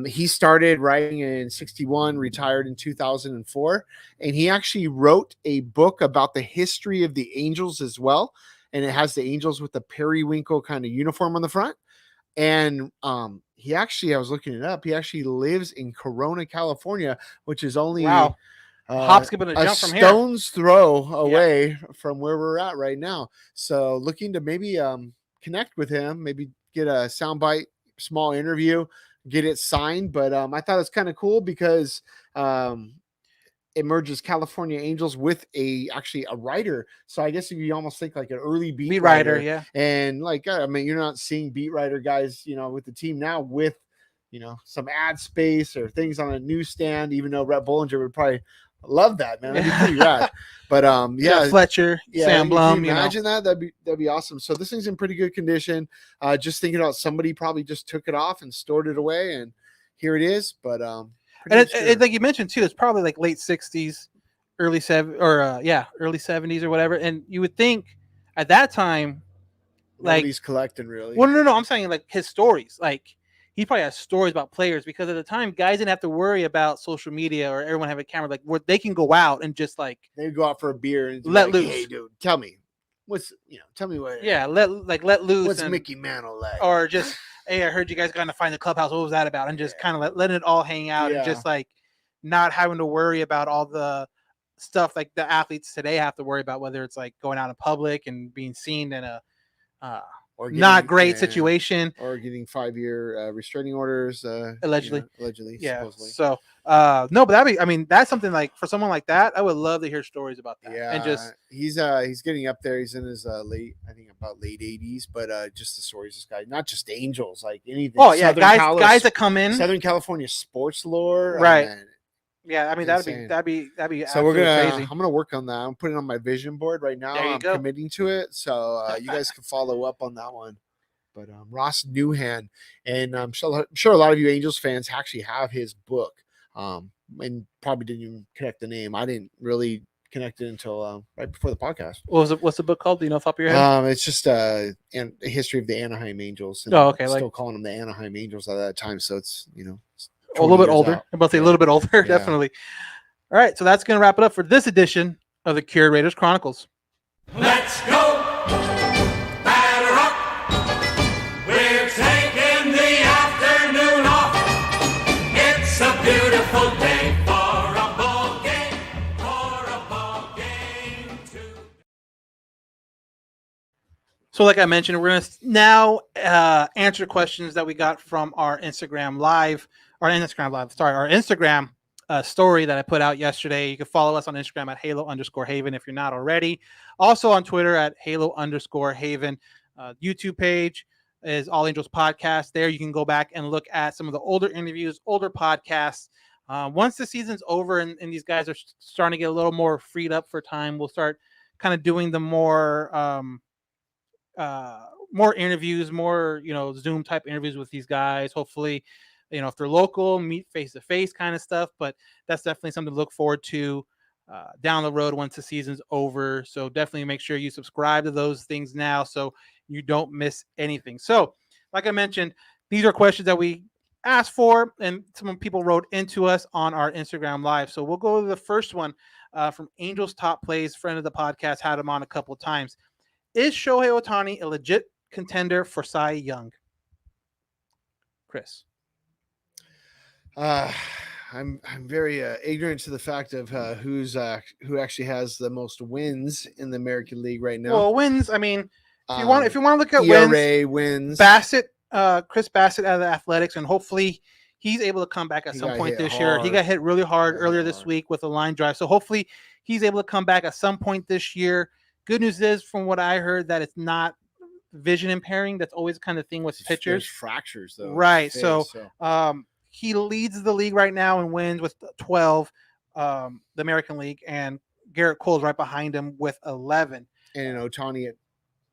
He started writing in 61, retired in 2004. And he actually wrote a book about the history of the Angels as well. And it has the Angels with the periwinkle kind of uniform on the front. And he actually, I was looking it up, he actually lives in Corona, California, which is only hop, skip, and a jump from here. stone's throw away from where we're at right now. So looking to maybe connect with him, maybe get a soundbite, small interview, get it signed. But I thought it's kind of cool because emerges California Angels with actually a writer. So I guess if you almost think like an early beat writer, yeah. And like, I mean, you're not seeing beat writer guys, with the team now with, some ad space or things on a newsstand, even though Rhett Bollinger would probably love that, man. That'd be pretty rad. But Jeff Fletcher, Sam Blum, imagine that. That'd be awesome. So this thing's in pretty good condition. Just thinking about somebody probably just took it off and stored it away, and here it is. But and like you mentioned too, it's probably like late 60s, early 70s or whatever. And you would think at that time, nobody's collecting really. Well, no, I'm saying like his stories, like. He probably has stories about players because at the time, guys didn't have to worry about social media or everyone have a camera. Like, where they can go out and just like they go out for a beer and let loose. Hey, dude, tell me tell me what. Yeah, let loose. What's Mickey Mantle like? Or just, hey, I heard you guys got to find the clubhouse. What was that about? And just kind of letting it all hang out and just like not having to worry about all the stuff like the athletes today have to worry about, whether it's like going out in public and being seen in a or not great situation, or getting 5-year restraining orders, allegedly. Yeah. Supposedly. So, no, but that's something like for someone like that, I would love to hear stories about that. Yeah, and just he's getting up there. He's in his late 80s, but just the stories this guy, not just Angels, like anything. Oh yeah, guys that come in Southern California sports lore, right? Yeah, I mean that'd be so I'm gonna work on that. I'm putting it on my vision board right now. I'm committing to it, so you guys can follow up on that one. But Ross Newhan, and I'm sure a lot of you Angels fans actually have his book, and probably didn't even connect the name. I didn't really connect it until right before the podcast. What's the book called? Do you know off the top of your head? It's just a history of the Anaheim Angels. And okay, still calling them the Anaheim Angels at that time, so it's a little bit older. I'm about to say a little bit older, definitely. All right, so that's going to wrap it up for this edition of the Curators Chronicles. Let's go! Batter up! We're taking the afternoon off. It's a beautiful day for a ball game, too. So like I mentioned, we're going to now answer questions that we got from our Instagram story that I put out yesterday. You can follow us on Instagram at Halo_Haven if you're not already. Also on Twitter at Halo_Haven. YouTube page is All Angels Podcast. There you can go back and look at some of the older interviews, older podcasts. Once the season's over and these guys are starting to get a little more freed up for time, we'll start kind of doing the more interviews, more Zoom type interviews with these guys. Hopefully, if they're local, meet face to face kind of stuff. But that's definitely something to look forward to down the road once the season's over. So definitely make sure you subscribe to those things now so you don't miss anything. So, like I mentioned, these are questions that we asked for, and some people wrote into us on our Instagram Live. So we'll go to the first one from Angels Top Plays, friend of the podcast, had him on a couple of times. Is Shohei Ohtani a legit contender for Cy Young? Chris. I'm very ignorant to the fact of who actually has the most wins in the American League right now. Well, wins. I mean, if you want to look at ERA wins. Bassett, Chris Bassett out of the Athletics, and hopefully he's able to come back at some point this year. He got hit really hard earlier this week with a line drive, so hopefully he's able to come back at some point this year. Good news is, from what I heard, that it's not vision impairing. That's always kind of thing with pitchers. There's fractures, though. Right. So he leads the league right now in wins with 12, the American League, and Garrett Cole's right behind him with 11. And Ohtani at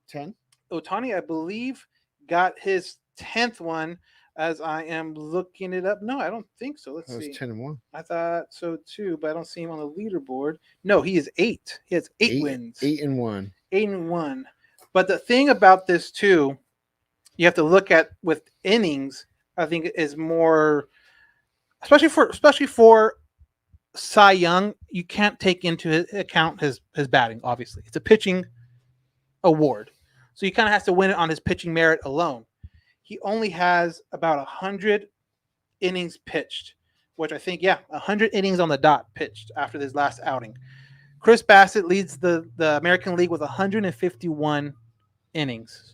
10? Ohtani, I believe, got his 10th one as I am looking it up. No, I don't think so. Let's see. 10-1. I thought so too, but I don't see him on the leaderboard. No, he is 8. He has 8 wins. 8-1. 8-1. But the thing about this too, you have to look at with innings, I think is more, especially for Cy Young, you can't take into account his batting, obviously. It's a pitching award. So you kind of have to win it on his pitching merit alone. He only has about 100 innings pitched, which I think, 100 innings on the dot pitched after this last outing. Chris Bassett leads the American League with 151 innings.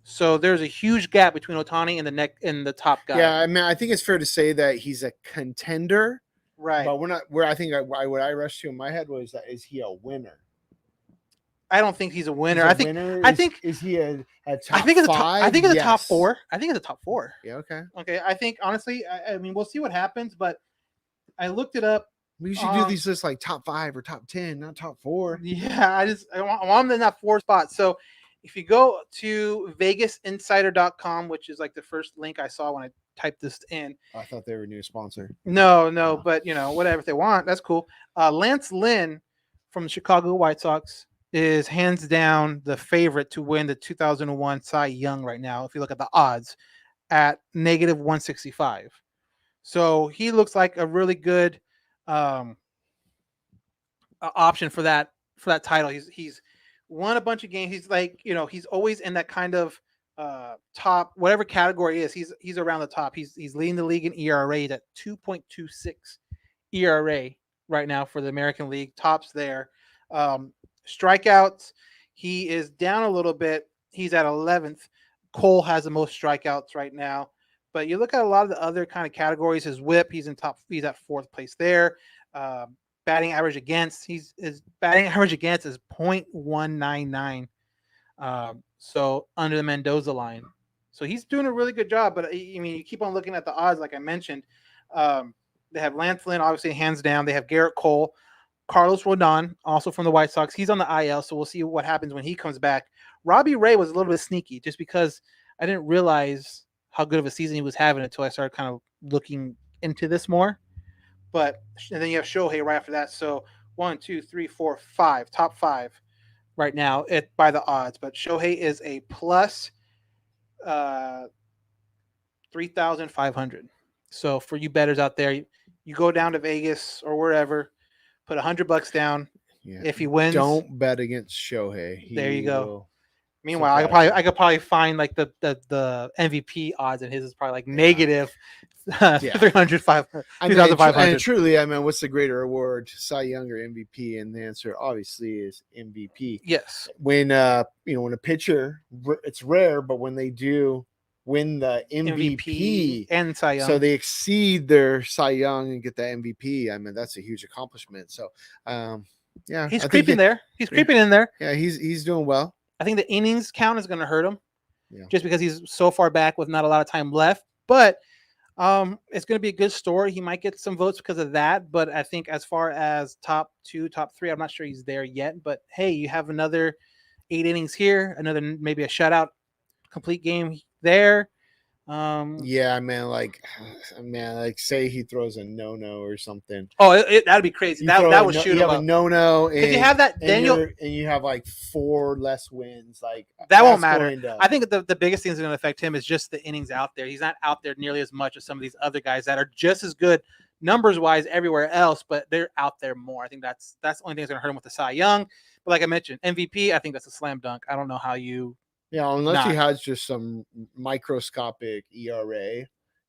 So there's a huge gap between Ohtani and the top guy. Yeah, I mean, I think it's fair to say that he's a contender, Right. But we're not. Where I think what I rushed to in my head was that is he a winner? I don't think he's a winner. He's a I think. winner? I think. Is he a top I think it's a top. five? I think it's a top Yes. 4. I think it's a top 4. Yeah. Okay. Okay. I think honestly. I mean, we'll see what happens. But I looked it up. We should do these lists like top 5 or top 10, not top 4. Yeah, I want them in that 4 spot. So if you go to VegasInsider.com, which is like the first link I saw when I typed this in. I thought they were a new sponsor. No, but whatever if they want, that's cool. Lance Lynn from the Chicago White Sox is hands down the favorite to win the 2001 Cy Young right now. If you look at the odds at -165, so he looks like a really good option for that title. He's won a bunch of games. He's like he's always in that kind of top whatever category is. He's around the top. He's leading the league in ERA at 2.26 ERA right now for the American League. Tops there. Strikeouts, he is down a little bit. He's at 11th. Cole has the most strikeouts right now. But you look at a lot of the other kind of categories. His WHIP, he's at 4th place there. Batting average against, his batting average against is .199. So under the Mendoza line. So he's doing a really good job. But I mean, you keep on looking at the odds, like I mentioned. They have Lance Lynn, obviously, hands down. They have Garrett Cole, Carlos Rodon, also from the White Sox. He's on the IL, so we'll see what happens when he comes back. Robbie Ray was a little bit sneaky just because I didn't realize how good of a season he was having until I started kind of looking into this more. And then you have Shohei right after that. So 1, 2, 3, 4, 5, top 5 right now by the odds. But Shohei is a plus 3,500. So for you bettors out there, you go down to Vegas or wherever, put $100 down. Yeah. If he wins, don't bet against Shohei. There you go. Meanwhile, I could probably find like the MVP odds, and his is probably like negative 300, 500, 2,500. And truly, I mean, what's the greater award, Cy Young or MVP? And the answer obviously is MVP. Yes. When when a pitcher, it's rare, but when they do win the MVP and Cy Young, so they exceed their Cy Young and get the MVP. I mean, that's a huge accomplishment. So, yeah, he's creeping there. He's creeping in there. Yeah, he's doing well. I think the innings count is going to hurt him, just because he's so far back with not a lot of time left. But it's going to be a good story. He might get some votes because of that. But I think as far as top 2, top 3, I'm not sure he's there yet. But hey, you have another 8 innings here, another maybe a shutout, complete game there. Like say he throws a no or something. Oh, that'd be crazy. That would shoot him up. A no, if you have that, then you have like 4 less wins. Like that won't matter. I think the biggest thing that's going to affect him is just the innings out there. He's not out there nearly as much as some of these other guys that are just as good numbers wise everywhere else, but they're out there more. I think that's the only thing that's going to hurt him with the Cy Young. But like I mentioned, MVP, I think that's a slam dunk. I don't know how you. Yeah, unless he has just some microscopic ERA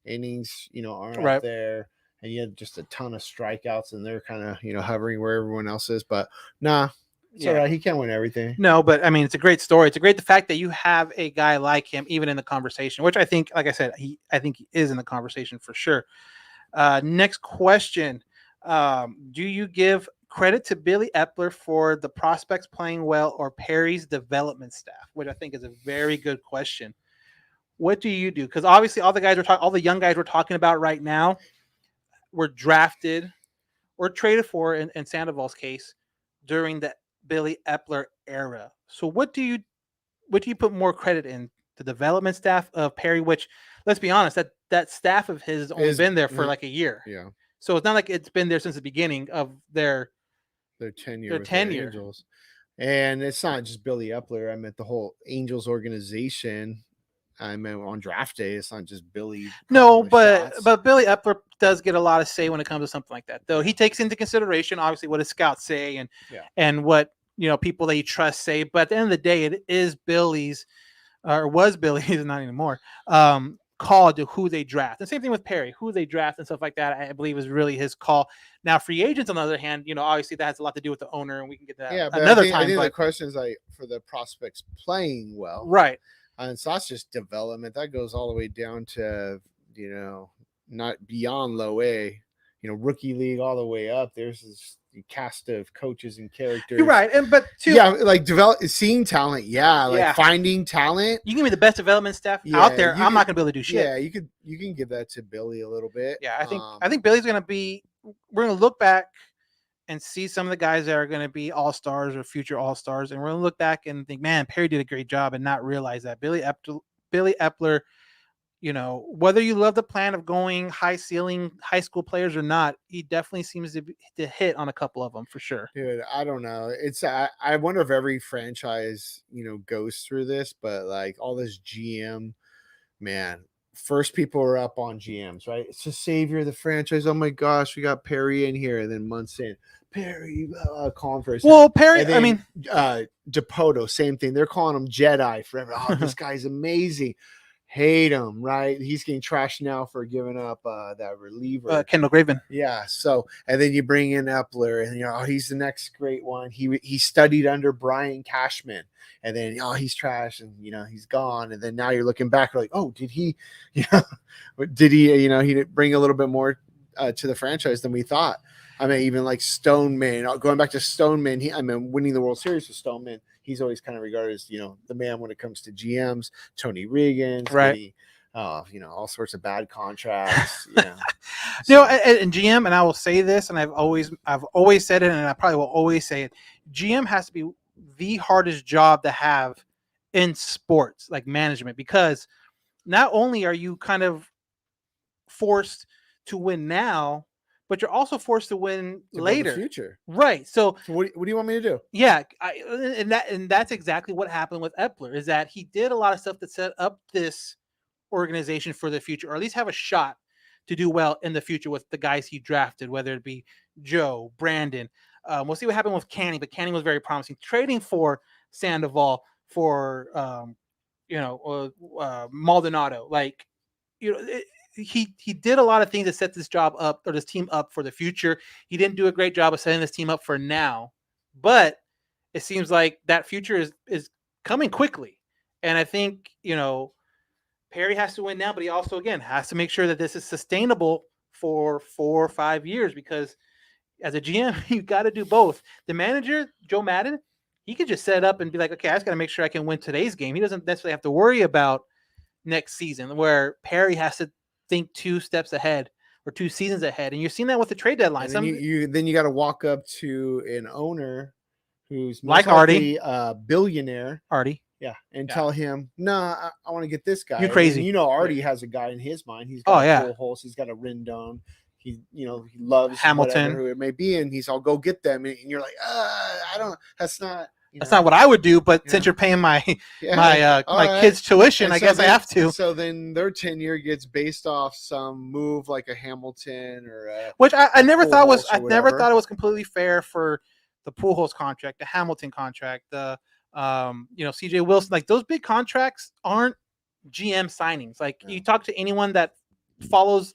innings, aren't right up there, and you have just a ton of strikeouts, and they're kind of hovering where everyone else is. But nah, it's all right. He can't win everything. No, but I mean, it's a great story. It's the fact that you have a guy like him even in the conversation, which I think, like I said, I think he is in the conversation for sure. Next question: do you give credit to Billy Epler for the prospects playing well or Perry's development staff, which I think is a very good question. What do you do? Because obviously all the young guys we're talking about right now were drafted or traded for in Sandoval's case during the Billy Epler era. So what do you put more credit in? The development staff of Perry, which let's be honest, that staff of his has only been there for like a year. Yeah. So it's not like it's been there since the beginning of their tenure. Their tenure. Angels. And it's not just Billy Epler. I meant the whole Angels organization. I meant on draft day, it's not just Billy. No, but Billy Epler does get a lot of say when it comes to something like that. Though he takes into consideration obviously what his scouts say and what people that he trusts say. But at the end of the day, it is Billy's, or was Billy's, not anymore. Call to who they draft. The same thing with Perry, who they draft and stuff like that, I believe is really his call. Now, free agents, on the other hand, obviously that has a lot to do with the owner, and we can get that another time. I think the question is like for the prospects playing well. Right. And so that's just development. That goes all the way down to, not beyond low A. rookie league all the way up. There's this cast of coaches and characters. You're right, but too, like seeing talent, finding talent. You give me the best development staff out there. I'm not gonna be able to do shit. Yeah, you can give that to Billy a little bit. Yeah, I think Billy's gonna be. We're gonna look back and see some of the guys that are gonna be all-stars or future all-stars, and we're gonna look back and think, man, Perry did a great job, and not realize that Billy Epler. Whether you love the plan of going high ceiling high school players or not, he definitely seems to hit on a couple of them for sure. Dude, I don't know. I wonder if every franchise, goes through this, but like all this GM, man, first people are up on GMs, right? It's the savior of the franchise. Oh my gosh, we got Perry in here. And then months in, Perry conference. Well, Perry, then, Dipoto, same thing. They're calling him Jedi forever. Oh, this guy's amazing. Hate him, right? He's getting trashed now for giving up that reliever, Kendall Graveman. Yeah. So, and then you bring in Epler, and he's the next great one. He studied under Brian Cashman, and then he's trash, and he's gone. And then now you're looking back like, oh, did he? Did he? He did bring a little bit more to the franchise than we thought. I mean, even like Stoneman, going back to Stoneman, winning the World Series with Stoneman. He's always kind of regarded as, the man when it comes to GMs. Tony Regan, right? All sorts of bad contracts. And GM, and I will say this, and I've always said it, and I probably will always say it. GM has to be the hardest job to have in sports, like management, because not only are you kind of forced to win now, but you're also forced to win later. The future. Right. So what do you want me to do? Yeah. And that's exactly what happened with Epler, is that he did a lot of stuff that set up this organization for the future, or at least have a shot to do well in the future with the guys he drafted, whether it be Joe, Brandon. We'll see what happened with Canning, but Canning was very promising. Trading for Sandoval, for, Maldonado, he did a lot of things to set this job up, or this team up, for the future. He didn't do a great job of setting this team up for now, but it seems like that future is coming quickly. And I think, Perry has to win now, but he also, again, has to make sure that this is sustainable for 4 or 5 years, because as a GM, you got to do both. The manager, Joe Madden, he could just set up and be like, okay, I just got to make sure I can win today's game. He doesn't necessarily have to worry about next season, where Perry has to think 2 steps ahead or 2 seasons ahead. And you've seen that with the trade deadline. Then you got to walk up to an owner who's like Artie, billionaire, Artie. Yeah. And tell him, I want to get this guy. You're crazy. And Artie has a guy in his mind. He's got a Pujols, he's got a Rendon. He loves Hamilton, who it may be. And I'll go get them. And you're like, that's not. That's not what I would do, but since you're paying my kids' tuition, I guess I have to. So then their tenure gets based off some move like a Hamilton or which I never thought was. I never thought it was completely fair for the Pujols contract, the Hamilton contract, the CJ Wilson. Like, those big contracts aren't GM signings. Like, you talk to anyone that follows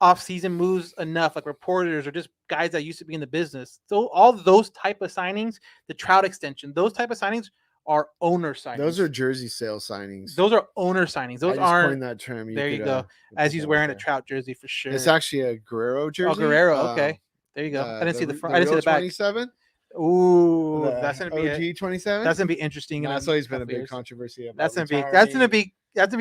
off-season moves enough, like reporters or just guys that used to be in the business. So all those type of signings, the Trout extension, those type of signings are owner signings. Those are jersey sale signings. Those are owner signings. Those aren't that term. There you go. As he's wearing a Trout jersey for sure. It's actually a Guerrero jersey. Oh, Guerrero. Okay. There you go. I didn't see the front. I didn't see the back. 27. Ooh, that's gonna be OG 27. That's gonna be interesting. That's always been a big controversy. That's gonna be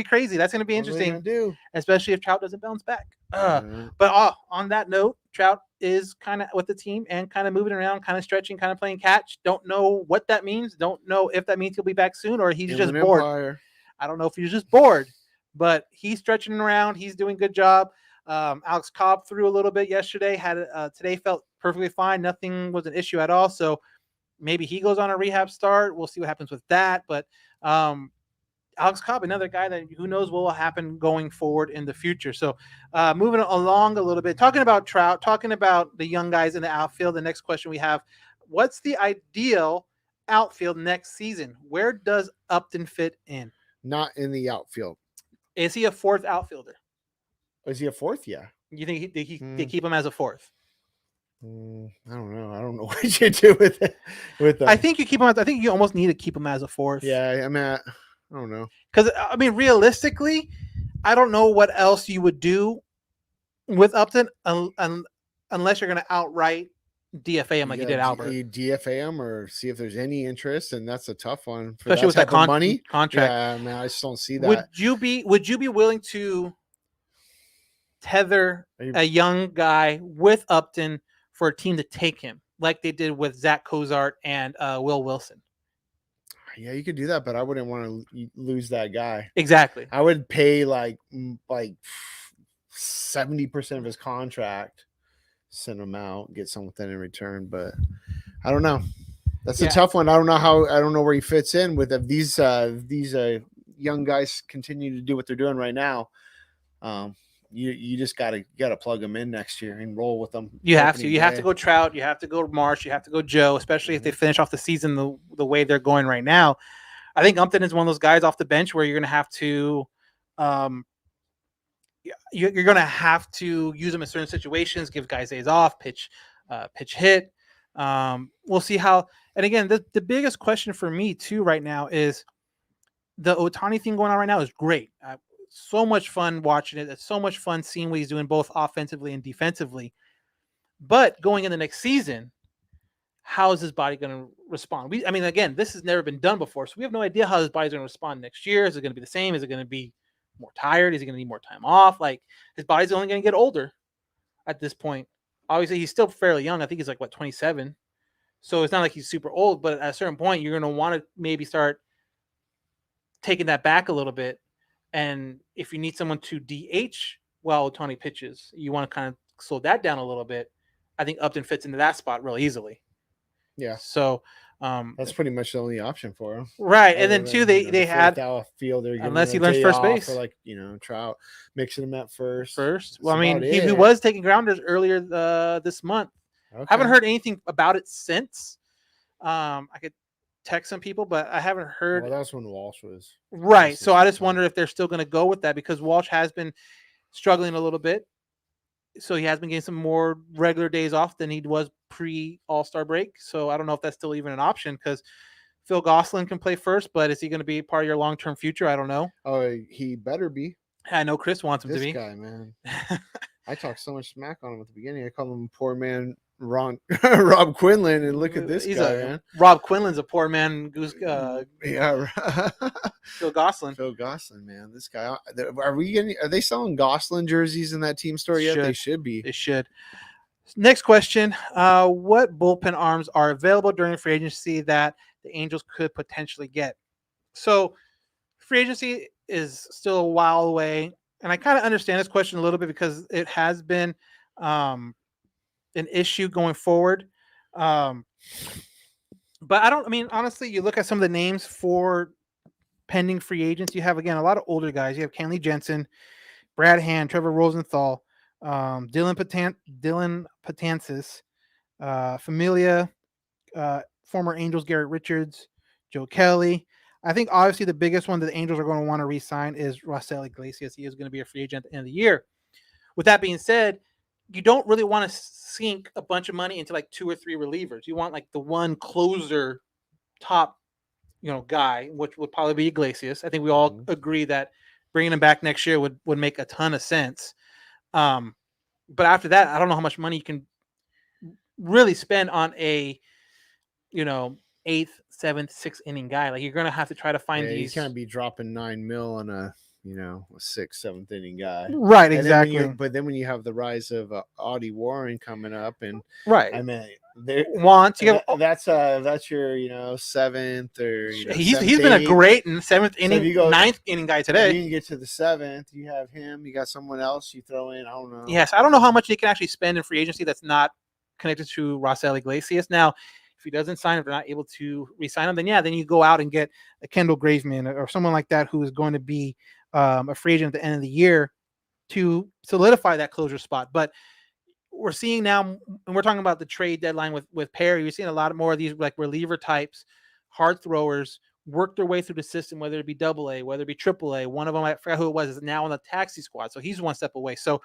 crazy. That's gonna be interesting, especially if Trout doesn't bounce back. But on that note, Trout is kind of with the team and kind of moving around, kind of stretching, kind of playing catch. Don't know what that means. Don't know if that means he'll be back soon or he's just bored. I don't know if he's just bored, but he's stretching around. He's doing a good job. Alex Cobb threw a little bit yesterday. Today felt perfectly fine. Nothing was an issue at all. So maybe he goes on a rehab start. We'll see what happens with that. But Alex Cobb, another guy that who knows what will happen going forward in the future. So moving along a little bit, talking about Trout, talking about the young guys in the outfield. The next question we have, what's the ideal outfield next season? Where does Upton fit in? Not in the outfield. Is he a 4th outfielder? Is he a 4th? Yeah. You think they keep him as a 4th? I don't know. I don't know what you do with it. I think you keep him. I think you almost need to keep him as a 4th. Yeah, I don't know. Because realistically, I don't know what else you would do with Upton unless you're going to outright DFA him like you did Albert. You DFA him or see if there's any interest, and that's a tough one. For Especially with that money contract. Yeah, man, I just don't see that. Would you be willing to tether a young guy with Upton for a team to take him, like they did with Zach Cozart and Will Wilson? Yeah, you could do that, but I wouldn't want to lose that guy. Exactly. I would pay like 70% of his contract, send him out, get something in return. But I don't know. That's a tough one. I don't know where he fits in with these young guys continue to do what they're doing right now. You just gotta plug them in next year and roll with them. You have to go Trout, you have to go Marsh, you have to go Joe, especially if they finish off the season the way they're going right now. I think Upton is one of those guys off the bench where you're gonna have to you're gonna have to use them in certain situations, give guys days off, pitch hit. We'll see how. And again, the biggest question for me too right now is the Ohtani thing going on right now is great. So much fun watching it. It's so much fun seeing what he's doing both offensively and defensively. But going in the next season, how is his body going to respond? Again, this has never been done before, so we have no idea how his body's going to respond next year. Is it going to be the same? Is it going to be more tired? Is he going to need more time off? Like, his body's only going to get older at this point. Obviously, he's still fairly young. I think he's like 27. So it's not like he's super old, but at a certain point, you're going to want to maybe start taking that back a little bit. And if you need someone to DH while Ohtani pitches, you want to kind of slow that down a little bit. I think Upton fits into that spot real easily. Yeah. So that's pretty much the only option for him. Right. And then too, they had fielder, unless he learns first base. For Trout, mixing him at first. Well, he was taking grounders earlier this month. Okay. I haven't heard anything about it since. I could text some people, but I haven't heard. Well, that was when Walsh was right. So I just wonder if they're still going to go with that, because Walsh has been struggling a little bit. So he has been getting some more regular days off than he was pre-All-Star break. So I don't know if that's still even an option, because Phil Gosselin can play first, but is he going to be part of your long-term future? I don't know. Oh, he better be. I know Chris wants him to be. This guy, man. I talked so much smack on him at the beginning. I called him poor man Rob Quinlan, and look at this guy, man. Rob Quinlan's a poor man goose. Yeah, Phil Gosselin. Phil Gosselin, man. This guy. Are they selling Gosselin jerseys in that team store yet? They should be. They should. Next question: what bullpen arms are available during free agency that the Angels could potentially get? So, free agency is still a while away, and I kind of understand this question a little bit because it has been an issue going forward. But honestly, you look at some of the names for pending free agents. You have, again, a lot of older guys. You have Kenley Jensen, Brad Hand, Trevor Rosenthal, Dylan Patansis, Familia, former Angels Garrett Richards, Joe Kelly. I think obviously the biggest one that the Angels are going to want to re-sign is Raisel Iglesias. He is going to be a free agent at the end of the year. With that being said, you don't really want to sink a bunch of money into like 2 or 3 relievers. You want like the one closer top, guy, which would probably be Iglesias. I think we all agree that bringing him back next year would make a ton of sense. But after that, I don't know how much money you can really spend on a, 8th, 7th, 6th inning guy. Like, you're going to have to try to find these. You can't be dropping $9 million on a 6th, 7th inning guy. Right, exactly. But then when you have the rise of Audie Warren coming up, and right, I mean, that's your 7th or he's been a great in 7th inning, 9th inning guy today. You get to the 7th, you have him. You got someone else you throw in. I don't know. Yes, I don't know how much he can actually spend in free agency that's not connected to Raisel Iglesias. Now, if he doesn't sign, if they're not able to re-sign him, then you go out and get a Kendall Graveman or someone like that who is going to be a free agent at the end of the year to solidify that closer spot. But we're seeing now, and we're talking about the trade deadline with Perry, we're seeing a lot more of these like reliever types, hard throwers work their way through the system, whether it be AA, whether it be AAA. One of them, I forgot who it was, is now on the taxi squad. So he's one step away. So,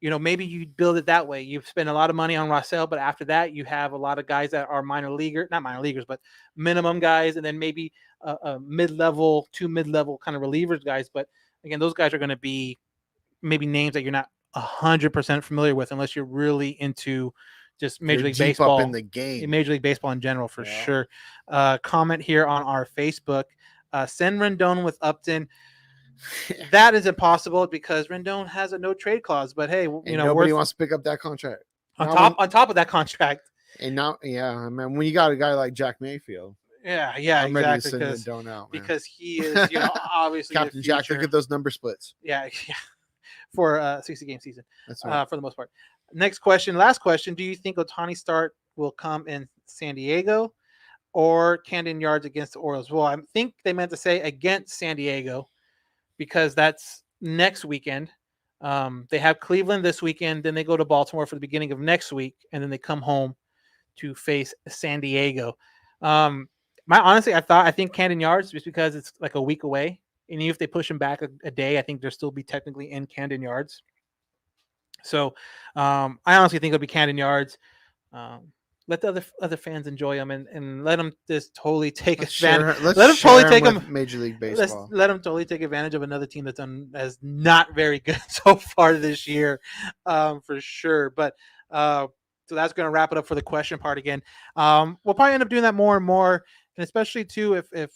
maybe you build it that way. You spend a lot of money on Raisel, but after that, you have a lot of guys that are not minor leaguers, but minimum guys, and then maybe a mid-level, 2 mid-level kind of relievers guys. But again, those guys are going to be maybe names that you're not 100% familiar with, unless you're really into just Major You're League deep Baseball up in the game. Major League Baseball in general, for sure. Comment here on our Facebook. Send Rendon with Upton. That is impossible because Rendon has a no trade clause. But hey, nobody wants to pick up that contract. On top of that contract. And now, I mean, when you got a guy like Jack Mayfield, Yeah, I'm exactly. ready to send Rendon out, man. Because he is, obviously Captain Jack. Look at those number splits. Yeah, for a 60-game season. That's right. For the most part. Last question. Do you think Ohtani start will come in San Diego or Camden Yards against the Orioles? Well, I think they meant to say against San Diego because that's next weekend. They have Cleveland this weekend, then they go to Baltimore for the beginning of next week, and then they come home to face San Diego. I think Camden Yards, just because it's like a week away, and even if they push him back a day, I think they'll still be technically in Camden Yards. So I honestly think it'll be Camden Yards. Let the other fans enjoy them and let them just totally take advantage. Let them totally take them Major League Baseball. Let them totally take advantage of another team that's not very good so far this year, for sure. But so that's going to wrap it up for the question part again. We'll probably end up doing that more and more, and especially too if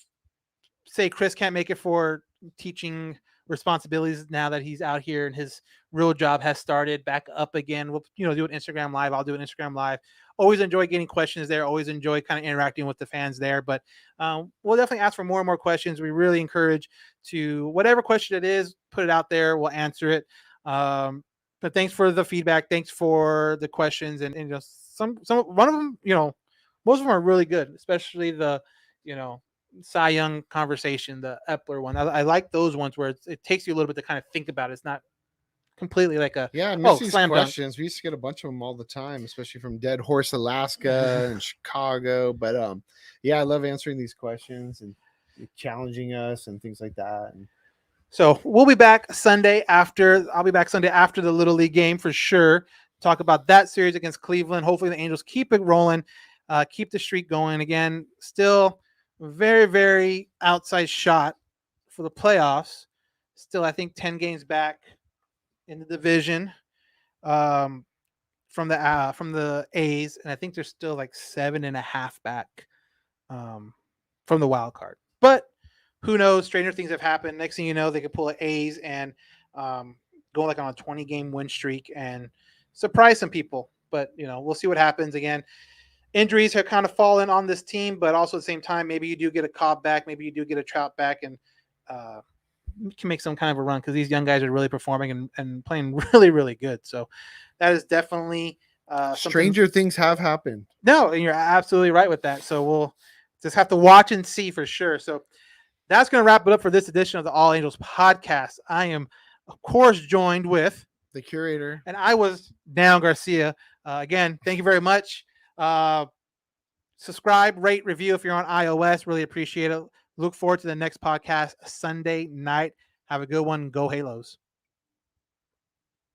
say Chris can't make it for teaching responsibilities now that he's out here and his real job has started back up again. We'll do an Instagram live. I'll do an Instagram live. Always enjoy getting questions there. Always enjoy kind of interacting with the fans there. But we'll definitely ask for more and more questions. We really encourage to whatever question it is, put it out there. We'll answer it. But thanks for the feedback. Thanks for the questions. And just one of them, most of them are really good, especially the, Cy Young conversation, the Epler one. I like those ones where it takes you a little bit to kind of think about it. It's not completely like a these questions. We used to get a bunch of them all the time, especially from Dead Horse, Alaska and Chicago. But I love answering these questions and challenging us and things like that. And so we'll be back Sunday after. I'll be back Sunday after the Little League game for sure. Talk about that series against Cleveland. Hopefully the Angels keep it rolling, keep the streak going. Again, still very, very outside shot for the playoffs. Still, I think 10 games back in the division from the A's, and I think they're still like 7.5 back from the wild card. But who knows? Stranger things have happened. Next thing you know, they could pull an A's and go like on a 20-game win streak and surprise some people. But we'll see what happens. Again, injuries have kind of fallen on this team, but also at the same time, maybe you do get a Cobb back, maybe you do get a Trout back, and can make some kind of a run because these young guys are really performing and playing really, really good. So that is definitely stranger things have happened. No, and you're absolutely right with that. So we'll just have to watch and see for sure. So that's going to wrap it up for this edition of the All Angels podcast. I am, of course, joined with the curator, and I was Dan Garcia. Again, thank you very much. Subscribe, rate, review if you're on iOS. Really appreciate it. Look forward to the next podcast Sunday night. Have a good one. Go Halos.